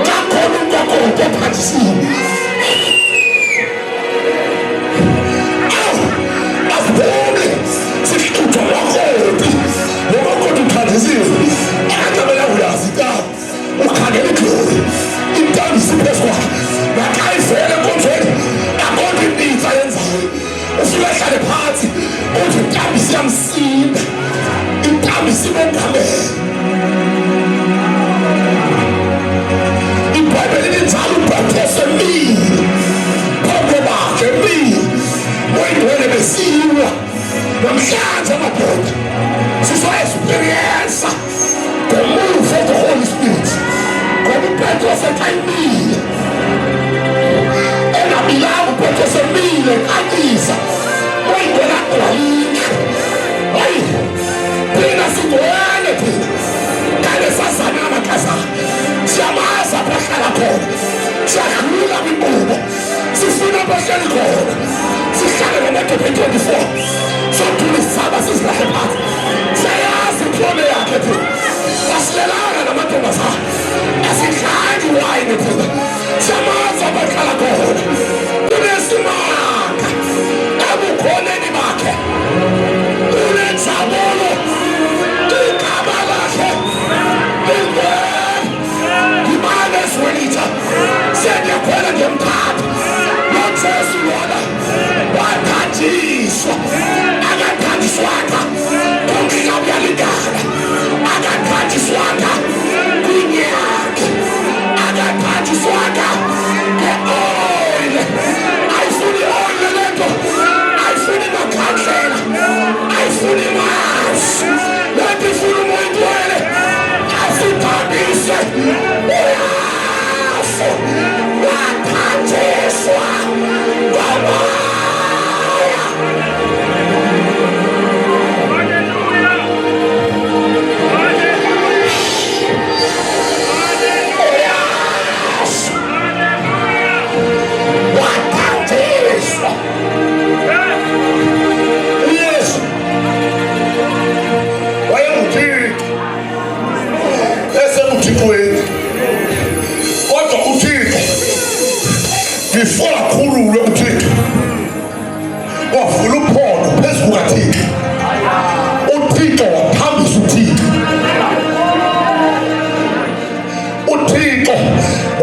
kakhona ungakhona ekhonjisiwe asiphumi sihluthwa wakhodi ngomakhodi ukhonjisiwe akajabela uyazi ka ukhangela idlori intando isiphezwa nakayivele enkonzweni akhona impitha yenzayo ufika ehlale phansi uthi intambi siyamsinda intambi simongamele ibhayibheli linjalo ubhaptise mile phambi bakhe mile moyingcwele besiwa namhlanje amadoda sizoexperiensa the move of the Holy Spirit ngoba uPetros ekayimile engabilanga uPetros emile kanisa moyingcwele agcwalile hayi thina sigcwele thina kale sazana amakazana siyamaza apho ahlala khona siyadlula kwinkqubo sifuna apho ahleli khona sihlale ngamadoda 24 sothula isizaba sizilahle phansi siyayazi implome yakhe thina asilelanga namantombazana asidlali wayini thina siyamaza apho ahlala khona kunesimanga ebukhoneni bakhe unenjabulo igama lakhe imane eswelitha sendiyakhwela ngiyamthatha nojesu lona wathathiswa akathathiswanga kumhlaba yaligala akathathiswanga kwinyanga akathathiswanga nge-oil ayifuni oil lento ayifuni makhandlela ayifuni masi lento ifuna umoyingcwele asithambise uyafu wathathiswa ngomoya kodwa uThixo before akhululwe uThixo wavula uphondo phezu kukaThixo uThixo wathambisa uThixo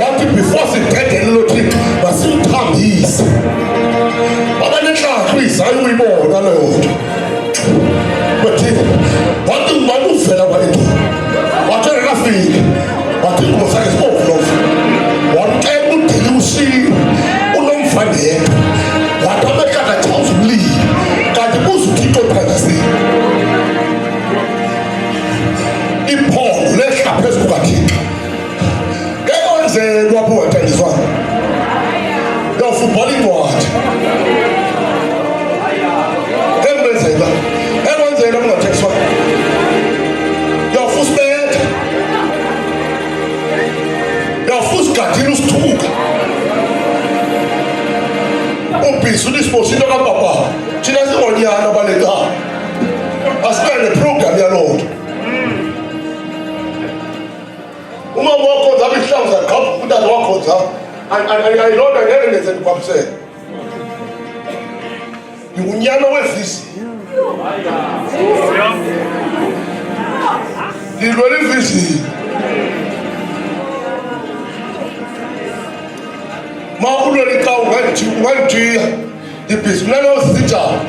wathi before sidedele lo Thixo masimthambise abanenhlahla izayo uyibona leyo nto bathini wathi ngubani uvela kwalento wathi engafiki wathi inkomo sakhe sibovulova wacela udili usiwe unomfandela wathi amekaka chawuza umlilo kanti buze uThixo ephakazini iphondo lehla phezu kukaThixo ngeke apho wathandiswana yofubhala incwadi embenzela ekwenzela ungathekiswa yofusibetha yofusigadini usithuka ubhisi ulisiphosa into kapapa thina singonyana baleka asibene program yaloo nto uma wakhonza abihlangu zagqapha umntana wakhonza ayilonda ngeke ngenze ndikwamisele ngunyana wevisi ndilwela ivisi ma ulwela icawu ungayithiya ndibhizi mnana ositshaba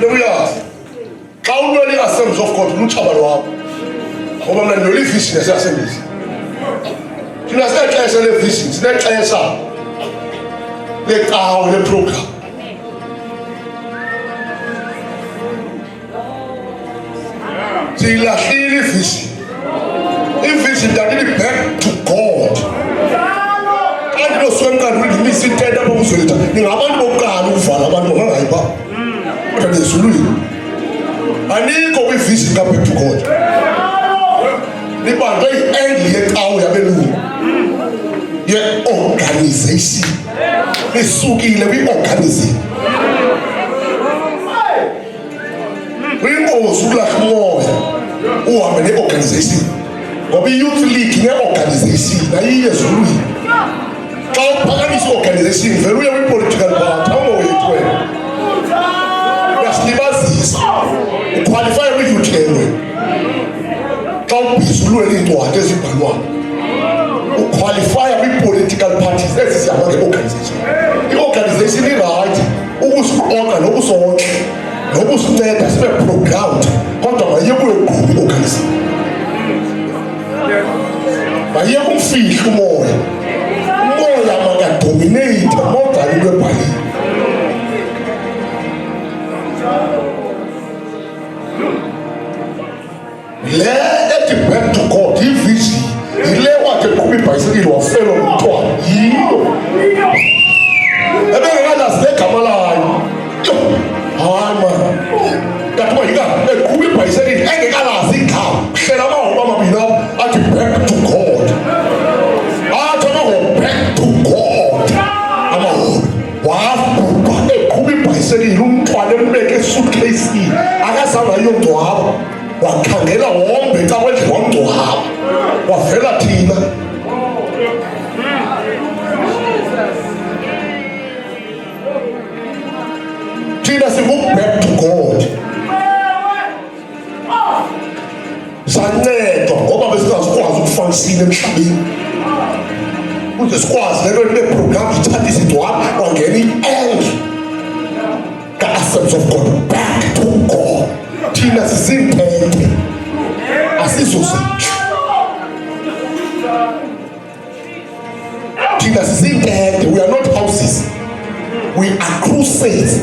lobuyazi xa ulwela i-assemblies of God lutshaba lwakho ngoba mna ndilwela ivisi nese-assemblies thina sinexesha levisi sinexesha lecawu leprogram siyilahlile ivisi ntatili back to God andiloswemkani ulimisa intento apho kuzoletha ningabantu bokuqala ukuvala abantu bangangayiba kodwa nezulwini anikho kwivisi ka-back to God nibanjwe yi-angle yecawu yabelungu ye-organization. Nisukile kwi-organism. Uyingozi ukulahla umoya uhambe ne-organization. Ngoba i-youth league ne-organization ayiye ezulwini. Xa uphakamisa i-organization vele uye kwi-political party awungowethu wena. Uyasilibazisa. Uqualify kwi-youth league. Xa ubhizi ulwela iincwadi ezibhalwayo. Uqualify kwi-political parties ezizihamba nge-organization. I-organization i-right ukusiqoqa nokusonke nokusinceda sibe programmed kodwa maye kuyo gquma i-organization. Maye kumfihla umoya. Umoya makadominate more than into ebhalile. Le ethi back to God ivision yile wathi eqhuba ibhayisikili wafela umntwana yiyo. Ebengekalazi negama layo. Hayi man. Kanti mayika eqhuba ibhayisikili engekalazi igama. Hlela amaholo amabili athi back to God. Athi amaholo back to God. Amaholo wabhubha eqhuba ibhayisikili umntwana embeke esuitcase akazange ayongcwaba. Wakhangela wombe xa kwenje wamngcwaba wavela thina. Thina siku-back to God. Sancedwa ngoba besingazikwazi ukufanisile emhlabeni ukuze sikwazi lento le-program ithatha isidwaba kwangena i-end ka-assets of God back to God. Thina sizimphethe asizozitsho. Thina sizimphethe. We are not houses, we are crusades.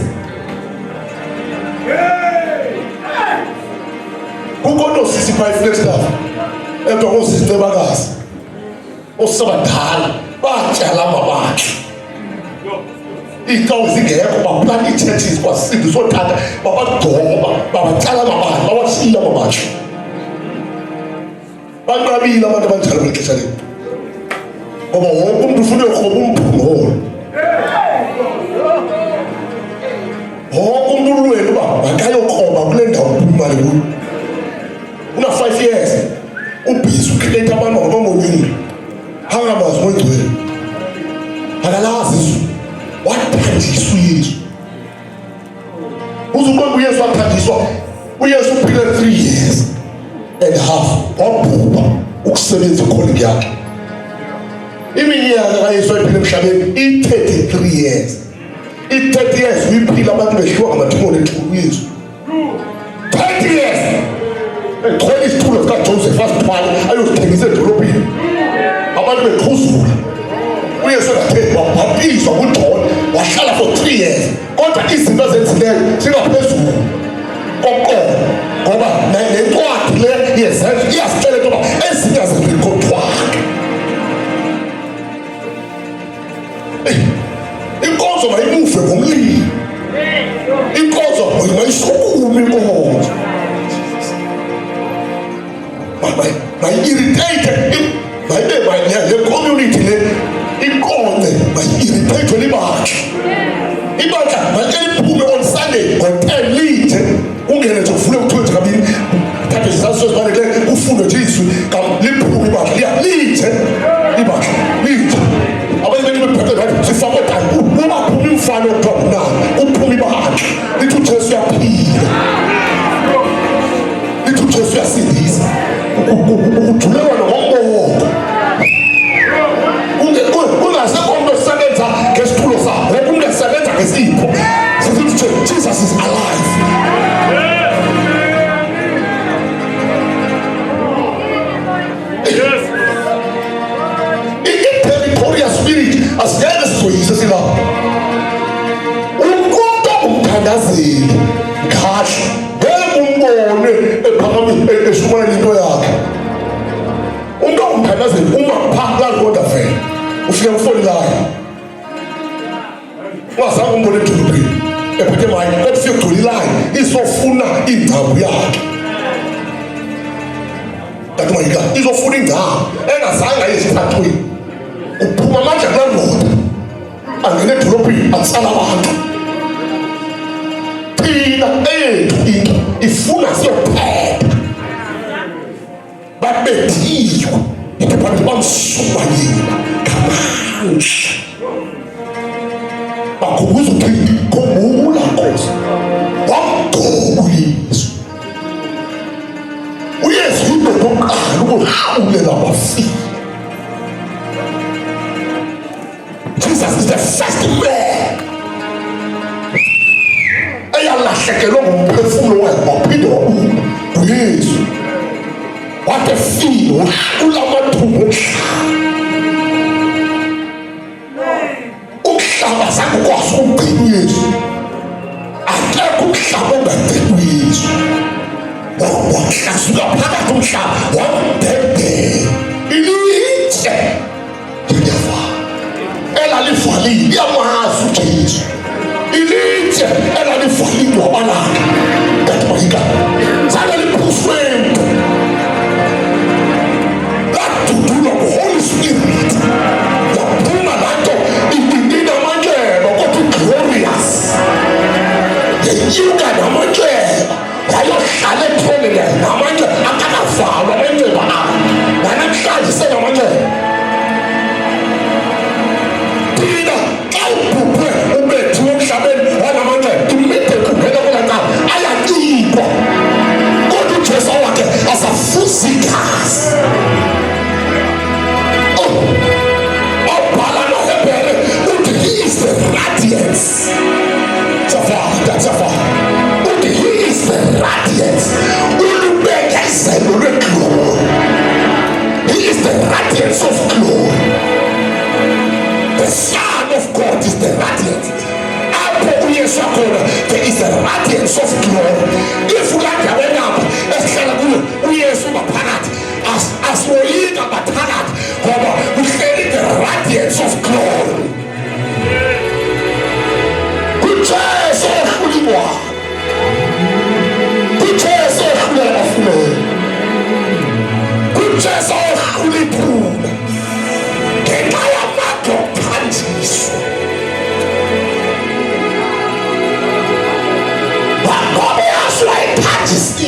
Kukhona osisi bayi-Flagstaff emva kosisi Tebakazi osabadala batyala amabandla. Iinkawu zingekho baplanta ii-churches kwasindi sothatha babagcoba babatyala amabandla bawashiya amabandla. Banqabile abantu abanjalo kweli xesha lethu ngoba wonke umntu ufuna uyokroba umphongolo. Wonke umntu ulwele uba makayokroba kule ndawo imali kuyo. Una-5 years ubhizi ucreate abantu ngabamonyile angamazi ngongcwele akalazi izwi wathandiswa uyesu. Uzuqonda uyesu wathandiswa. Uyesu uphile 3 years and a half wabhubha ukusebenza ikholingi yakhe. Iminyaka kayesu ayiphile emhlabeni i-33 years. I-30 years uyiphile abantu behliwa ngamathumole enkulu uyesu. 30 years egcwele isitulo sikaJoseph asithwale ayosithengisa edolobheni abantu bekhuzula. Uyesu engathe wabhaptizwa nguJohn wahlala for 3 years kodwa izinto ezenzileyo zingaphezulu koqobo ngoba nencwadi le yezenzo iyasitshela into yoba ezinye azirekhodwanga. Inkonzo mayimuve ngomlilo. Inkonzo mayishukume inkonzo. Mayi-irritate le community le iqonde mayi-irritate libandla. Ibandla maliphume on Sunday ngo-10 lithe ungene nje ufune ukuthuthi kabini thathe izizathu ezibalulekile ufunde nje izwi liphume ibandla lithe ibandla lithe. Abanye bethu bephethe bathi sifakwe dani ubaphuma imfana okuthiwa nani uphume ibandla lithi uJesu uyaphila lithi uJesu uyasindisa. Ukujulelwa ngomboko ungasekho umuntu osebenza ngesitulo sakho wonke umuntu esebenza ngesipho. Sithi Jesus is alive. I-territorial spirit asingeke sizoyise silapho. Umuntu umthandazeli kahle ngeke umbone ephakame eshumayela into yakhe. Umuntu ongumthandazeli uma phakathi kodwa vele ufika mfoni layo ungazange umbone edolobheni ephethe mayini kodwa ufike egcolilayo izofuna ingcambu yakhe. Kanti mayika izofuna ingcambu engazange aye esithathweni uphuma batsala abantu. Thina into ifuna siyophepha. Babethiwe ithi bantu bamsumayela ngamandla. Bakhubuza ukuthi khumbula Nkosi, wamgcoba uYesu. uYesu yindoda yokuqala ukuhawulela abafile. Jesus is the first man eyalahlekelwa ngumphefumulo wakhe waphinde wabuya. uYesu wathi efile wahula amathuba umhlaba zange ukwazi ukugcina uYesu. Akekho umhlaba ongagcina uYesu. Wahlasuka phakathi umhlaba wambhebhela ilitshe liyafa elalivalile yamazi uJesu. Ilitshe elalivalile wabalaka kanti mayika zange liphuswempu ladudulwa nguHoly Spirit yaphuma lanto inina amanxeba kodwa glorious yenyuka namanxeba yayohlala ethonele namanxeba akakavalwa amanxeba apha nanamhlanje senamanxeba. Thina xa ubhubhe ubethiwe emhlabeni wanamanxeba immediate ungena kula ncawa ayacikwa kodwa uJesu wakhe asafuza igazi. Obhala noHebhere uthi he is the radiance. Uthi he is the radiance. Ulubengezelo lweglory. He is the radiance of glory. The Son of God is the radiance. Apho uYesu akhona there is a radiance of glory. If ulandaweni apho esihlala kuyo uYesu ngaphakathi asiwoyika ngaphakathi ngoba uhleli the radiance of glory. uJesu ohlulwa, uJesu ohlulela abafulele, uJesu ohlula iphuma ngenxa yamakho okuthanjiswa. Ngoba uyazi wayethanjiswa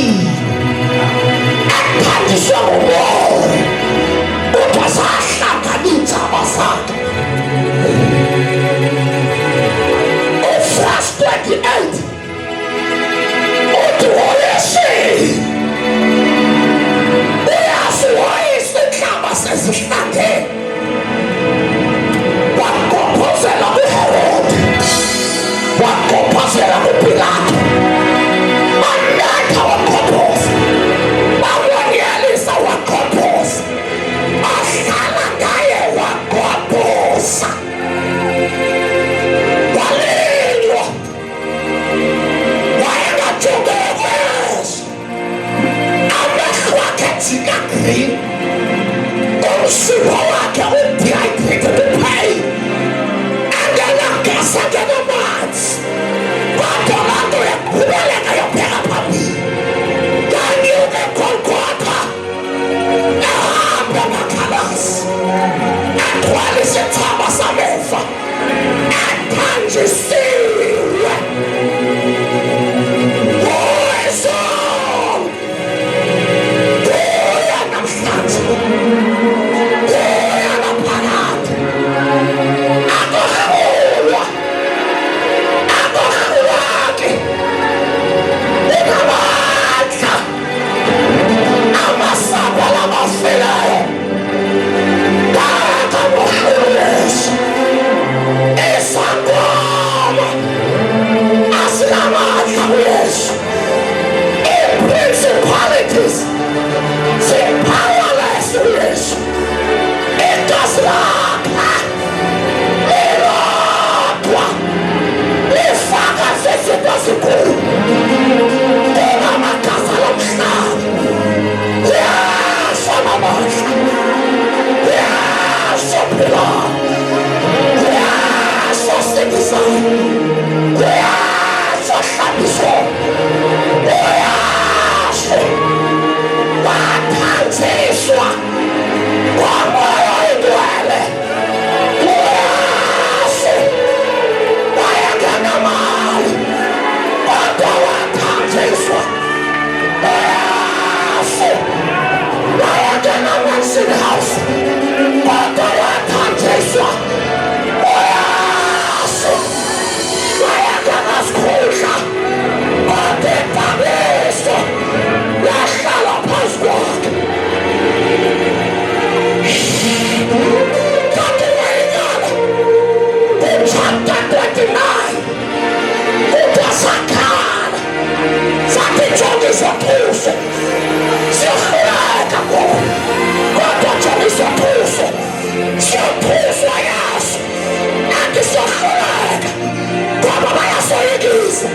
Yesu.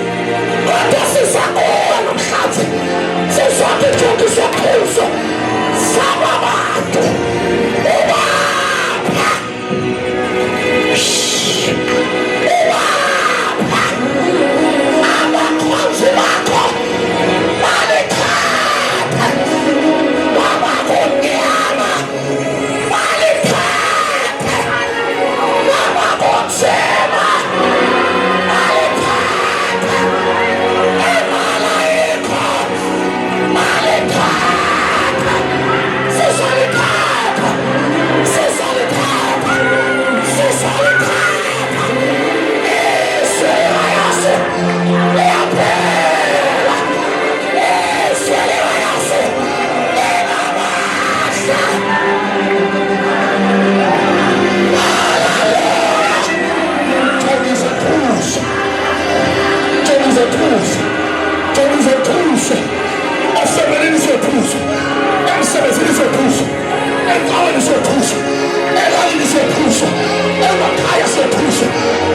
Kodwa sisakuwa namhlanje sizokujongisa phuzo sababantu ubapha abakhonzi bakho balithatha babakonyama balithatha babakonzema balithatha emalayikho balithatha sizalithatha sizalithatha sizalithatha isirayase liyaphela isirayase linamandla. Tonizethuso esemeleni sethuso emsebenzini sethuso endaweni sethuso elalini sethuso emakhaya sethuso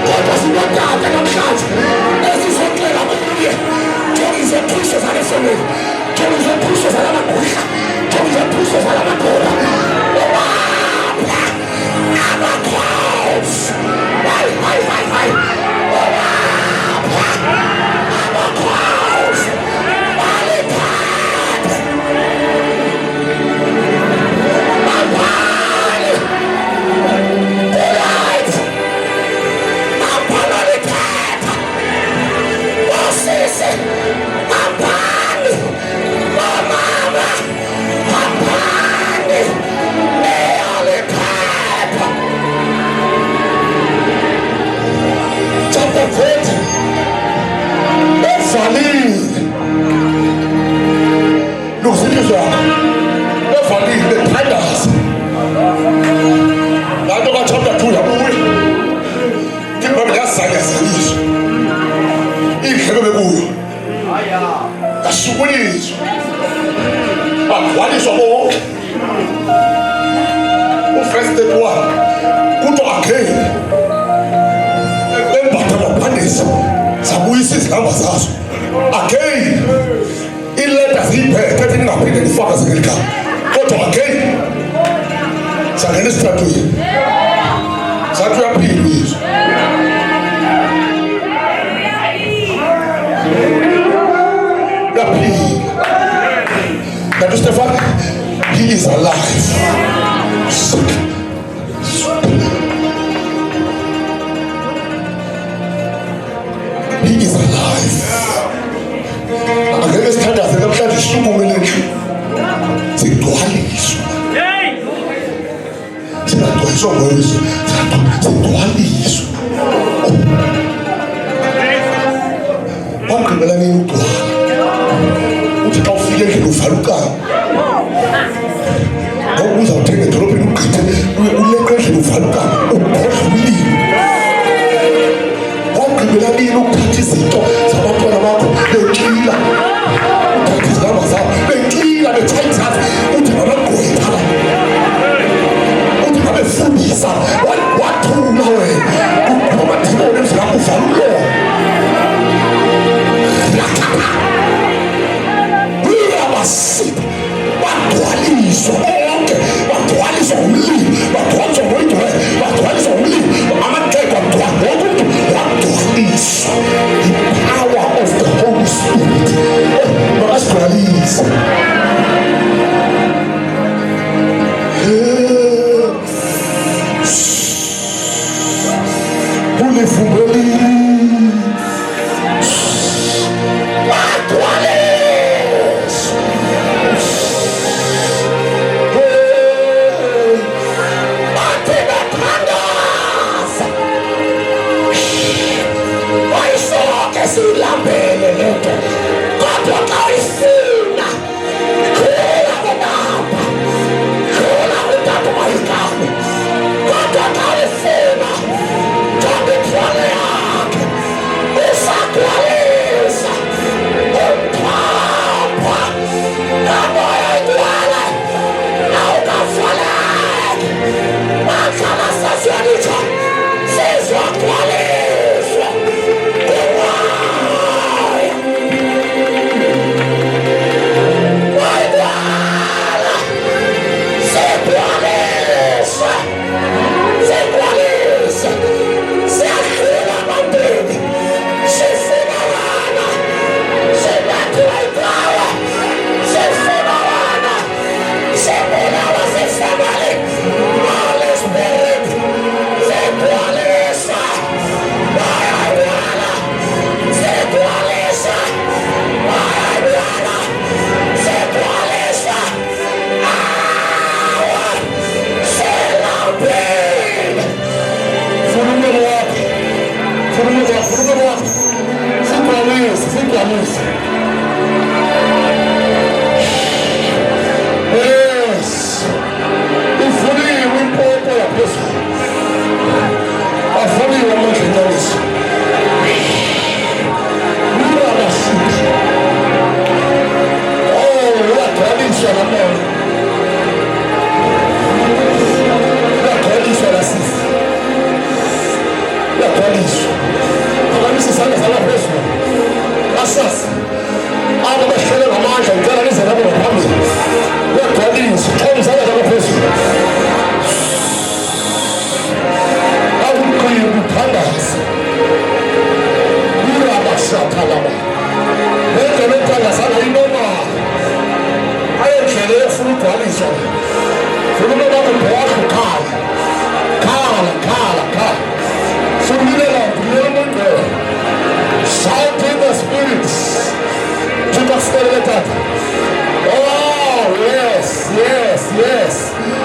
kodwa sinotata namhlanje esizocela kuye tonizethuso zalesemeni tonizethuso zalamagusha tonizethuso zalamadoda ubapha amakhosi hayi He is alive. He is alive. Angeke sithandaze namhlanje sishungumeleke. Sigcwaliswa. Singagcwaliswa ngoyise. Sigcwaliswa. Wagqibela nini ugcwala? Uthi xa ufike endlini uvalukana. Uzawuthenga edolobheni ugqithe uleqe endlini uvalukana ukhohlwa umlilo. Wagqibela nini ukuthatha izinto zabantwana bakho betyila, uthatha izihamba zabo betyila betshayithatha uthi ngabagqwetha, uthi ngabefundisa wathula wena umathibone emzini wakho uvala umlomo. Uyabasipha bagcwaliswa bonke, bagcwaliswa umlilo, bagcwaliswa ngoyidwe, bagcwaliswa umlilo, amagxeko agcwala wonke umuntu wagcwaliswa. The power of the Holy Spirit makasigcwalise. Ulifungeli silambele lento kodwa xa uyifuna khula benapha khula utata mayigame kodwa xa uyifuna jonga ithwala yakho igcwaliswe. Phakamisa isandla sakho phezulu. Asasa abo behlele ngamandla ngicela nize nabo ngaphambili. Begcwaliswe. Xhoma isandla sakho phezulu. Awuqhile ukuthandaza. Urabashakalaba. Benze lokuthandazana inoma. Ayendlela efuna ukugcwaliswa. Funa bakho phakathi ukhala. Khala. Sumilela umuntu. Shout in the spirits. Tukaskeleta. Oh, yes.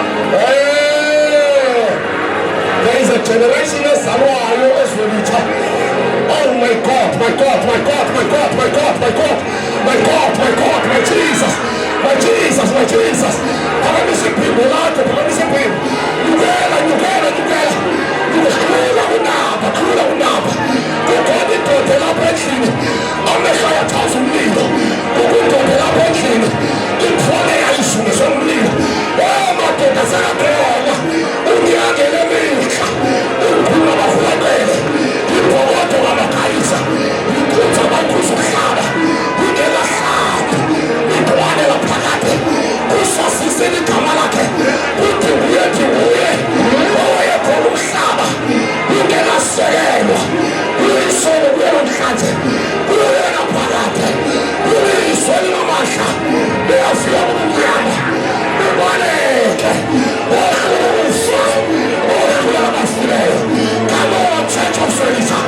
Hey. There is a generation of Samuel as well. Oh my God, my Jesus. Promise people, Lord, promise people. You kula unaba. Ukodi totela penshini. Ameshaya tazo mlilo. Ukodi totela penshini. Imfone ya isume somlilo. Matenda zakapewa. Unyangele misha. Ukuna wafulakele. Ipogoto wabakaisa. Ikuta bakusu khaba. Ungela khaba. Ikuwane wapakate. Kusasiseni kamalake. Uti uye. Oye kolu khaba. Ungela sekelwa. Uyisolo kwelo mhlanje. Uyena phakate. Uyisolo namasha. Uyafika kumnyama. Ubaleke. Come on, church of Felisa.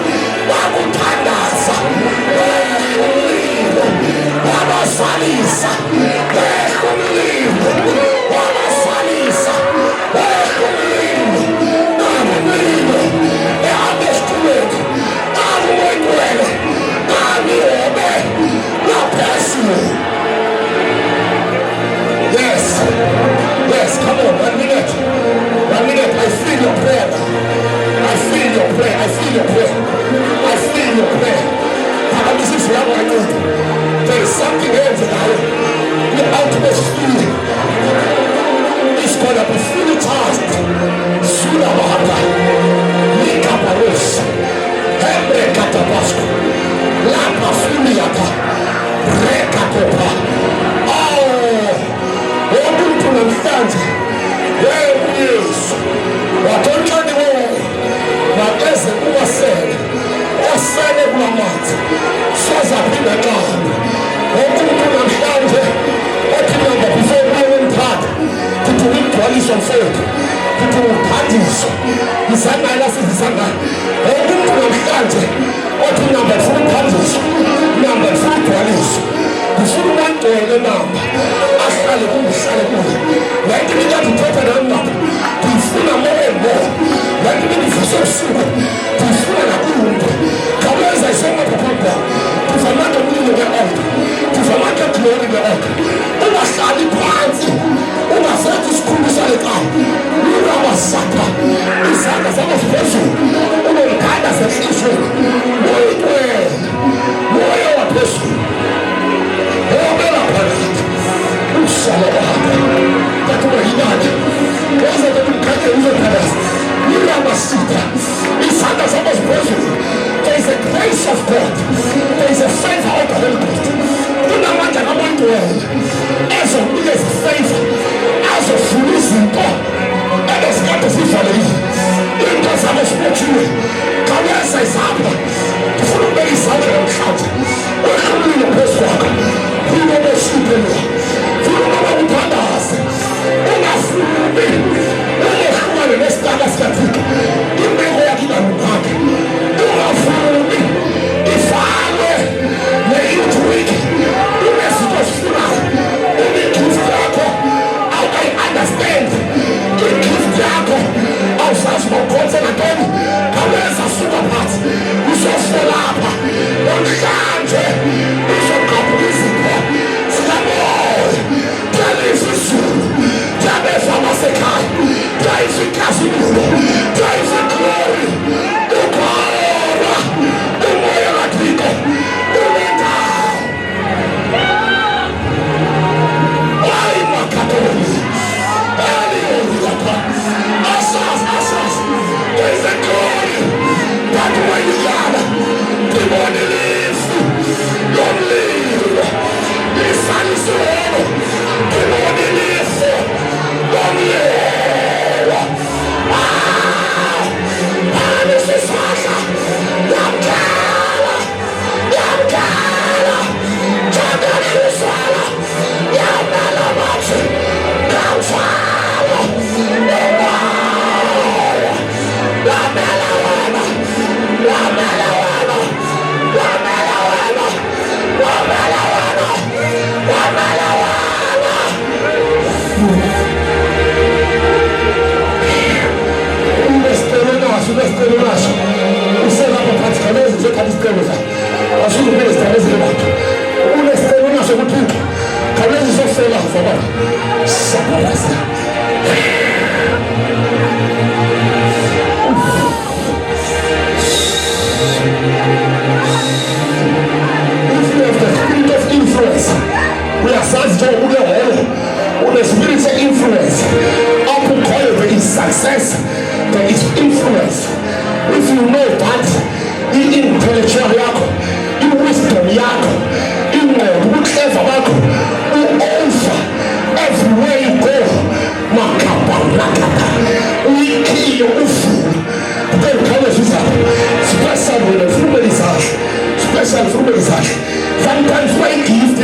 Wakuthandaza. Wabasalisa. Wabasalisa. Yes, come on, 1 minute. I feel your prayer. There is something else now. The ultimate feeling is going to be fully charged. Sula Mahata, Lika Paros, Hebre Katabasco, Lapa Fuliata, Rekatopa. To understand where it is. What don't turn away. But as the woman said, or said it will not. So as I've been a God. What to understand what to know before being part. To do it coalition faith. To do parties. The sun is the sun. What to understand what to know before parties. Number 3 coalition. The full one to the number. When do we get to put it on? To full more and more. When do we be so soon? To full and a good. Come as I say, what to put down. To format a will in the earth. To format a glory in the earth. Who was Sally Party? Who was sent to school to Sally Town? Who was Sapa? He said the same person. Who will kind of a issue. Wait. What person? There is a grace of God. There is a favor of the Holy Ghost. Do not want to come into world. As a favor, as a fruition God, and as God is for you. It does have a spiritual. Come here, say something. Follow me, something and shout. We're coming in the best work. Who will be sleeping? Who will be others? Una fumi. Una fumi. Nesta gaskatika. Imego ya kila mkake. Una fumi. Ifalwe. Na yutu wiki. Una sito funa. Sometimes my gift,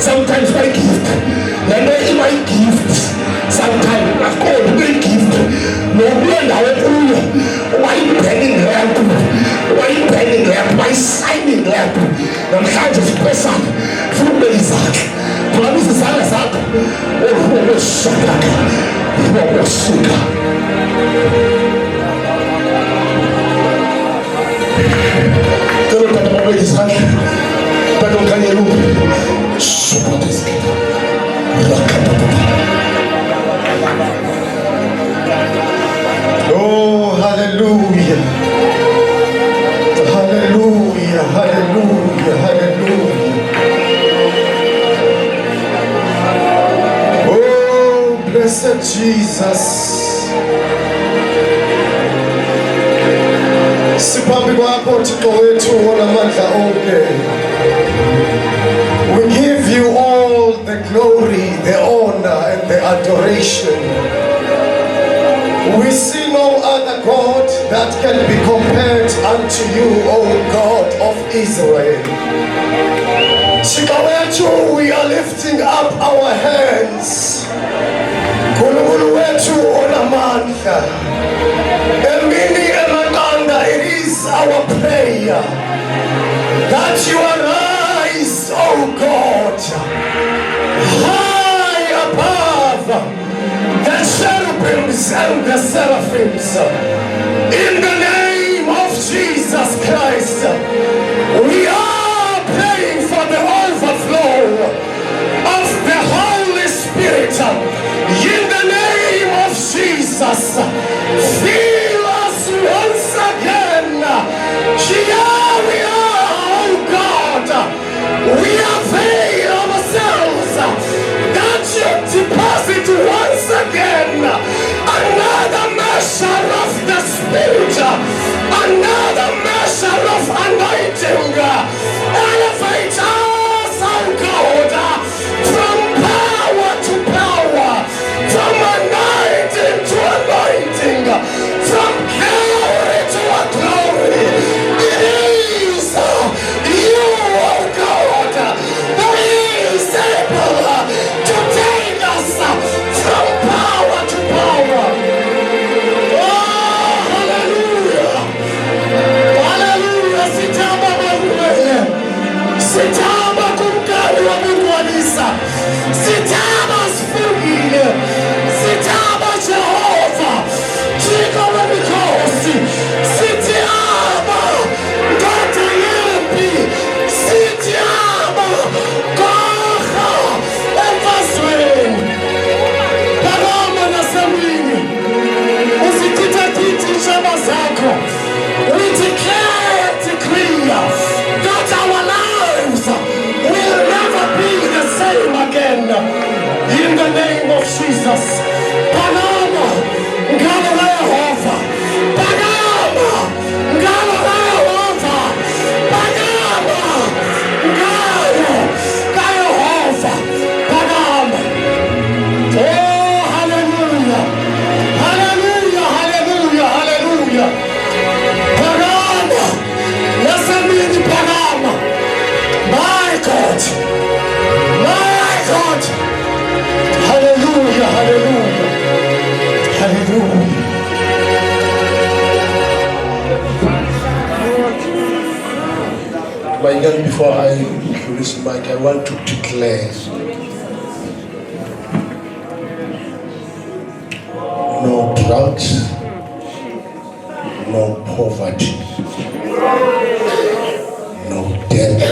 sometimes my gift, my gift, sometimes I call my gift. No wonder why penning lamp, why signing lamp. I'm trying to express up from the Isaac. Promise is up. Oh, sugar.
Oh, hallelujah. Hallelujah, hallelujah, hallelujah. Oh, blessed Jesus. Siphambi kwakho Thixo wethu onamandla onke. We give you all the glory, the honor and the adoration. We see no other God that can be compared unto you, O God of Israel. Thixo wethu, we are lifting up our hands. Nkulunkulu wethu onamandla. Emini emakanda, it is our prayer that you arise, O God, high above the cherubims and the seraphims. In the name of Jesus Christ, we are praying for the overflow of the Holy Spirit. In the name of Jesus, fill us once again. Here we are, oh God. We avail ourselves that you deposit once again another measure of the Spirit, another measure of anointing. Elevate us, oh God, from power to power, from anointing to anointing, from glory to glory. It is you, oh God, who is able to take us from power to power. Oh, hallelujah. Hallelujah. Sitamba mabuele. Sitamba kumkani wa Mungu Anisa. Sitamba spugile. Sitamba Jehova. Chika wa mikosi. Sitamba Gata Yepi. Sitamba Kocha Evaswing. Parama na samini. Usikitatiti shamba zako. We declare, decree that our lives will never be the same again. In the name of Jesus. Panama, Ngalo Yehova. Panama, Ngalo Yehova. Panama, Ngalo Yehova. Panama. Oh, hallelujah. Hallelujah, hallelujah, hallelujah. Panama. Nasamini Panama. My God. My God. Hallelujah, hallelujah. Hallelujah.
My God, before I release the mic, I want to declare no drought, no poverty, no death,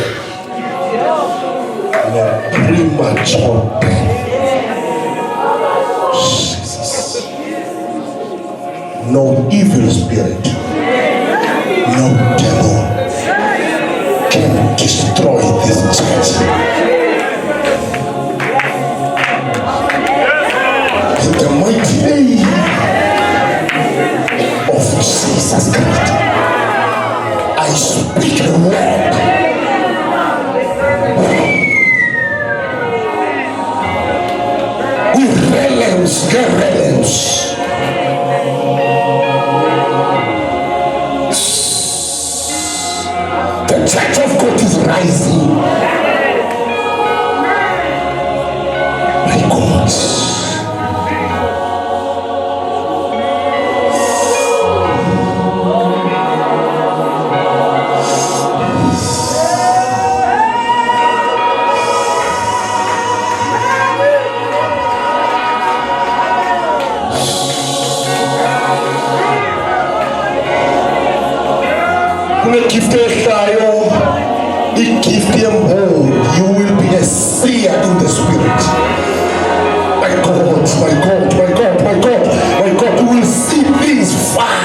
no premature death. Jesus. No evil spirit, no devil can destroy this church. In the mighty name of Jesus Christ, I speak the word. Irrelevance. The church of God is rising. My God. Gift you will be a seer in the spirit. My God, my God, my God, my God, my God, you will see things far.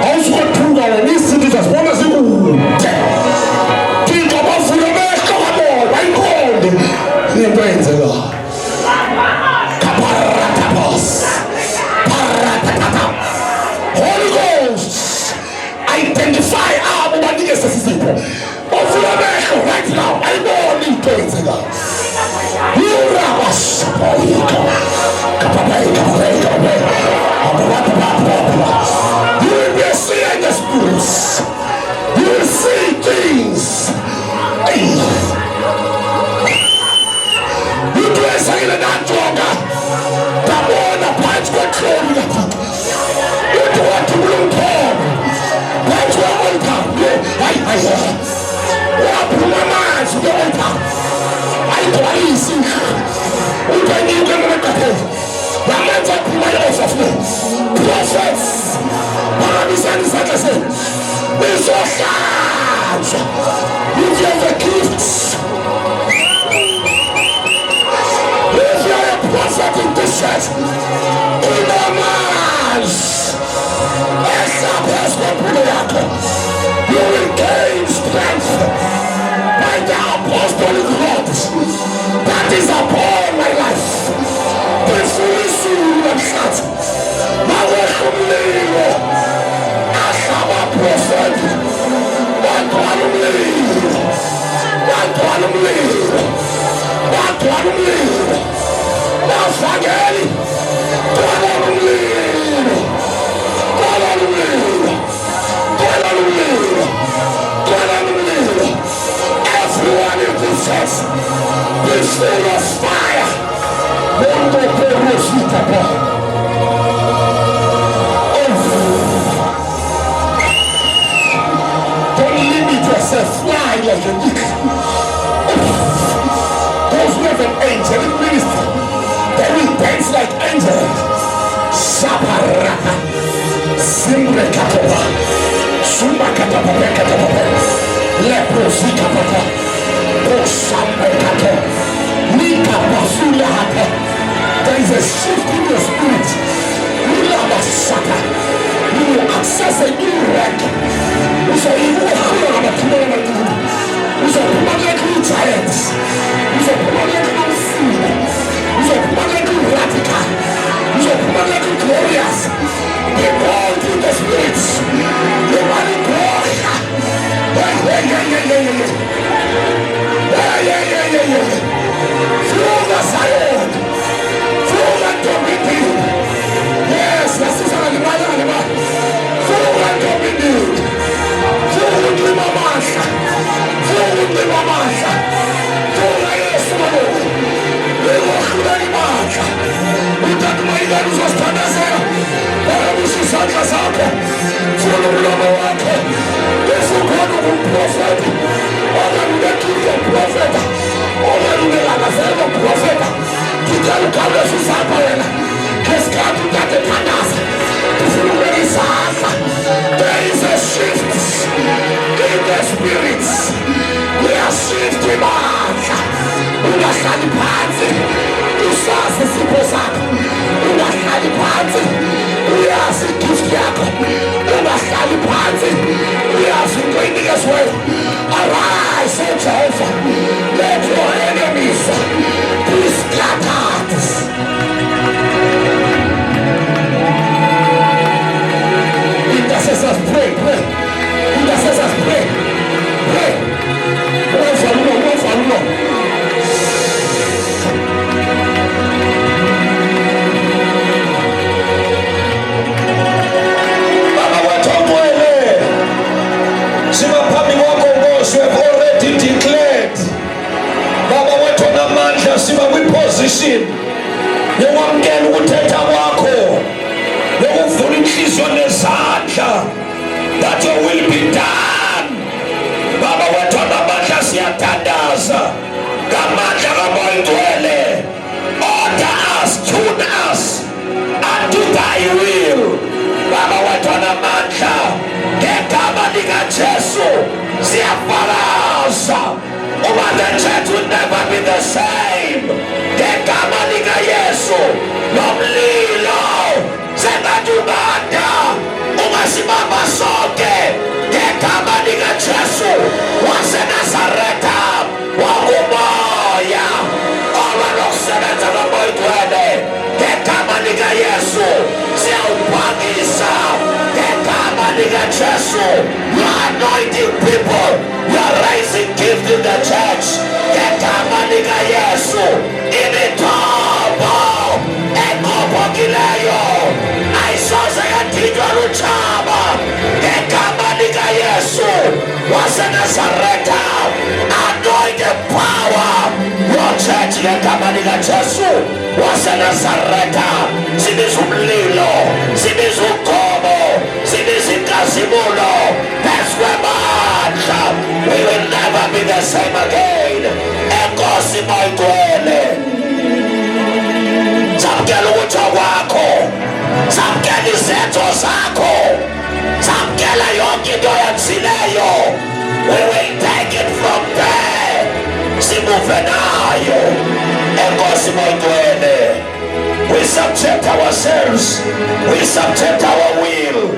Also, my Holy Ghost, identify our right now. I know these things. You will be seeing the spirits. You will see things. You do a second and not longer. The more the parts control you. You do what you will call. That's what will come. I put my mind to the altar. I do a easy. You can make it. The hands up my eyes of me. Prophets. Promise and sacrifice. With your hands. With your gifts. If you are a prophet in this church, in the minds, you will gain strength by the apostolic rod that is upon my life. The fully soon and shut. My welcome leader. As our prophet. What one lead. What one lead. What one lead. Now Fageli. What one lead. What one lead. Everyone in this church be full of fire. Don't limit yourself. Fly like a eagle. Those who have an angelic ministry, they will dance like angels. Shaparaka. Simbre Katova. Sumba Katapa Katapa. Leprosi Katapa. Osambe Katapa. Nika Basula Hata. There is a shift in your spirit. You love a sucker. You will access a new rank. You say you will have a tomorrow. You say permanently giants. You say permanently food. You say permanently radical. You say permanently glorious. They called in the spirits. They want to go. Through the Zion. Through the dominion. Yes, the sister and the mother and the man. Through the dominion. Through the mamasha. Through the mamasha. Through the yesumabo. The wakhulani mamasha. Utakumaida nuzostandase. Wanamusisaka zako. Through the mlama wako. Yesu kwanu kumprofeti. Wanamulekizo profeta. Wanamulekizo profeta. Kitalukabe susapa wena. Keskatu tate panasa. Kufulubeli sasa. There is a shift in the spirits. We are shifting back. Unashali panzi. Usasi sipo zako. Unashali panzi. Uyasi gift yako. Unashali panzi. Uyasi bringing us way. Arise, O Jehovah. Let your enemies be scattered. Intercessors pray, pray. Intercessors pray, pray. One for one, one for one. I will. Baba wethu anamandla, ngegama likaJesu siyafalaza uba the church will never be the same. Ngegama likaYesu nomlilo sengathubanda ungasibamba sonke. Ngegama likaJesu waseNazaretha wakumoya abanokusebenza kamoyigcwele. Ngegama likaYesu siyawuphangisa. Ngegama likaJesu you are anointing people, you are raising gifts in the church. Ngegama likaYesu imithombo enqophokileyo ayisoze yadinjwa lutshaba. Ngegama likaYesu waseNazaretha anointed power your church. Ngegama likaJesu waseNazaretha sibiza umlilo, sibiza ugomo, sibiza inkazimulo phezu kwamandla. We will never be the same again. Enkosi moyigcwele samkela ukutho kwakho, samkela izenzo zakho, samkela yonke into oyenzileyo. We will take it from there, simuve nayo. Enkosi moyigcwele, we subject ourselves, we subject our will,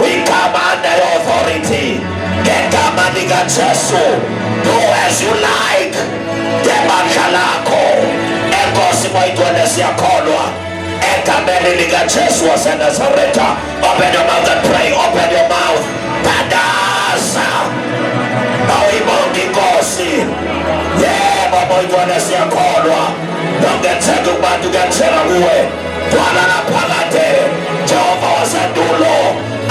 we come under your authority. Ngegama likaJesu do as you like. Ngebandla lakho enkosi moyigcwele siyakholwa. Egameni likaJesu waseNazaretha, open your mouth and pray, open your mouth. Thandaza awuyibonga inkosi. Yebo moyigcwele siyakholwa. Nongetheka kubantu kuyatshela kuwe twala naphakade. Jehova wasendulo,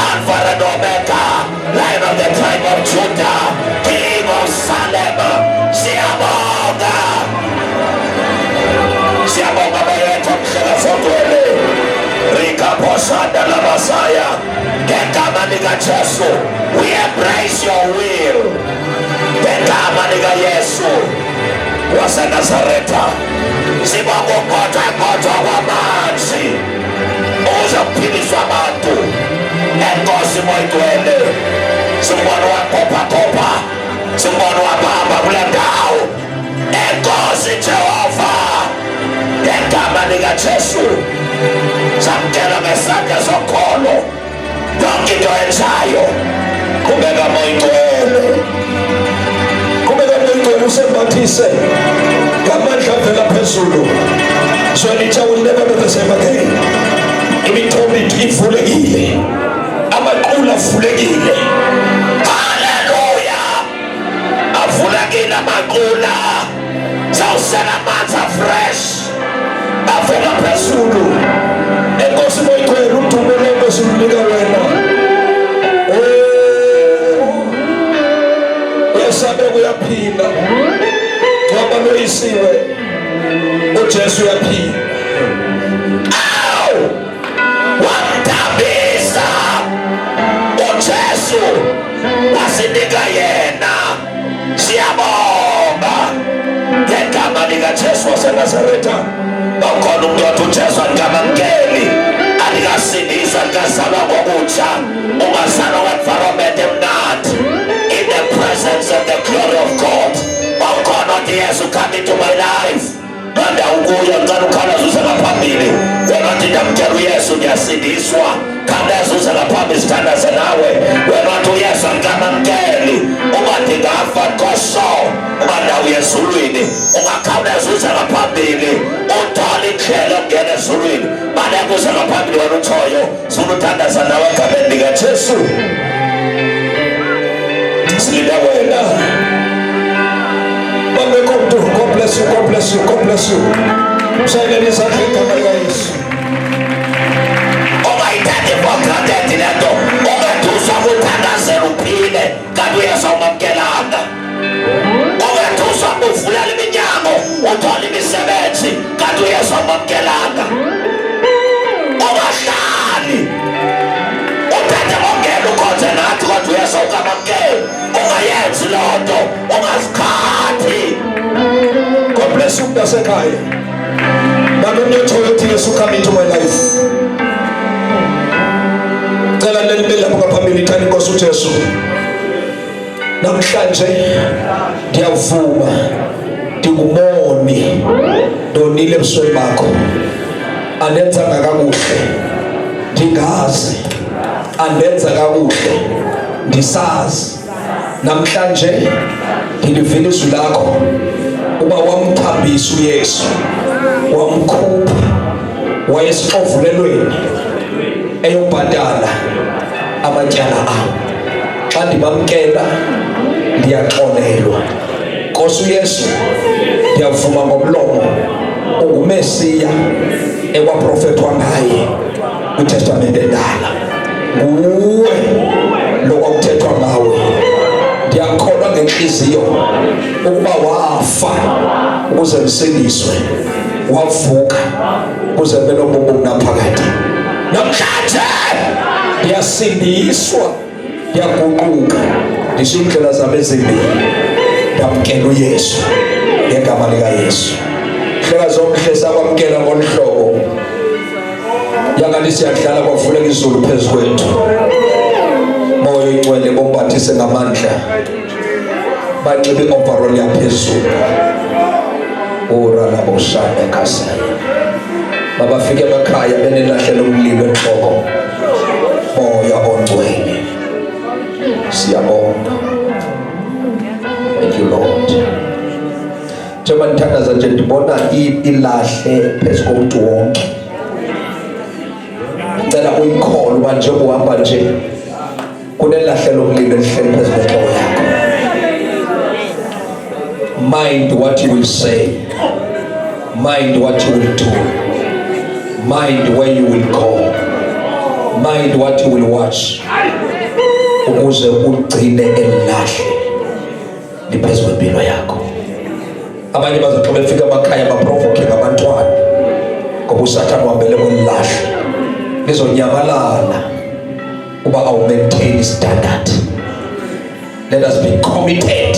Alpha and Omega, Lion of the tribe of Judah, King of Salem. Siyabonga, siyabonga bayethu mhlekazogcwele. Rikaphosanda labasaya. Ngegama likaJesu we embrace your will. Ngegama likaYesu waseNazaretha sibonga ukuphothwa kwamanzi uzaphiliswa abantu. Enkosi moyigcwele simbona wakhopha, simbona wabamba kule ndawo. Enkosi Jehova ngegama likaJesu samkela ngesandla sokholo yonke into enzayo. Qhubeka moyigcwele, qhubeka moyigcwele usembathise ngamandla avela phezulu. So litha will never be the same again. Imithombo ivulekile, amaqula avulekile. Haleluya, avulekile amaqula. Sawusela amanzi afresh avela phezulu. Enkosi moyigcwele udumo lonke silunika wena. Uyasabe uyaphinda ngoba loyisiwe uJesu uyaphinda. Wamdambisa uJesu wasinika yena. Siyabonga ngegama likaJesu waseNazaretha. Ukhona umuntu othi uJesu angamamkeli, alikasindisa, alikazalwa ngokutsha, ungazalwa kwi-environment emnandi. In the presence of the glory of God, ukhona othi Yesu come into my life. Manda ukuyo ngicela ukhalaza uze ngaphambili. Wena othi ndamkela uYesu ndiyasindiswa, khawuleza uze ngaphambili sithandaze nawe. Wena othi uYesu angamamkeli, ungathi ngafa koso, ungandawo ezulwini, ungakhawuleza uze ngaphambili uthole indlela yokungena ezulwini. Baleka uze ngaphambili wena uthoyo sunuthandaza nawe egameni likaJesu. Silida wena God bless you, God bless you, God bless you. Mshayeleni izandla igama likaYesu. Ungayithathi for granted lento, ungethusa ukuthandazela uphile kanti uYesu awumamkelanga. Ungethusa uvula iminyango uthole imisebenzi kanti uYesu awumamkelanga. Ungahlali uphethe ongena ukhonze nathi kodwa uYesu awukamamkeli. Ungayenzi loo nto, ungazikhathi. God bless you mntasekhaya. But when you told Yesu come into my life,
ngicela leli lapha ngaphambili ithani Nkosi uJesu. Namhlanje ngiyavuma ngingumoni donile ebusweni bakho. Anenza kakuhle. Ndingazi. Anenza kakuhle. Ndisazi. Namhlanje ngilivile izwi lakho uba wamthambisa uYesu. Wamkhupha wayesivulelweni eyobhadala amatyala abo. Xa ndibamkela ndiyaxolelwa. Nkosi uYesu ndiyavuma ngomlomo ungumesiya ekwaprofethwa ngaye kwiTestamente endala. Nguwe lo kwakuthethwa ngawe. Ndiyakholwa ngenhliziyo ukuba wafa ukuze msindiswe, wavuka ukuze kube nobomi obunaphakade. Namhlanje ndiyasindiswa, ndiyaguquka, ndishiya indlela zami ezimbi, ndamkela uYesu ngegama likaYesu. Hleka zonke sakwamkela ngolu hlobo yangathi siyadlala kwavuleka izulu phezu kwethu. Moya oyingcwele bombathise ngamandla, banxibe i-overall yaphezulu. Ora labo shane kasaya babafike emakhaya benelahlelo umlilo enhloko. Moya ongcwele siyabonga. Thank you Lord. Njengoba ndithandaza nje ndibona ilahle phezu komuntu wonke. Ngicela uyikhole uba njengoba uhamba nje kunelahlelo umlilo elihleli phezu kwenhloko yakho. Mind what you will say. Mind what you will do. Mind where you will go. Mind what you will watch. Ukuze ugcine elilahle liphezu kwempilo yakho. Abanye bazothi befika emakhaya baprovoke ngabantwana ngoba uSathane wabele kwelilahle lizonyamalala uba awu maintain standard. Let us be committed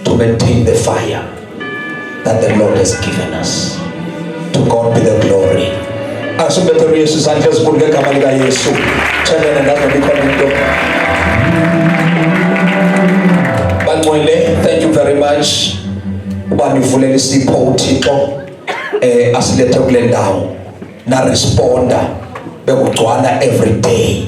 to maintain the fire that the Lord has given us. To God be the glory. Asubethe Yesu sandla esikhulu ngegama lika Yesu. Tshela ndazo likhona. Bangcwele, thank you very much. Uba nivulele isipho uThixo asilethe kule ndawo na responda bekugcwala every day.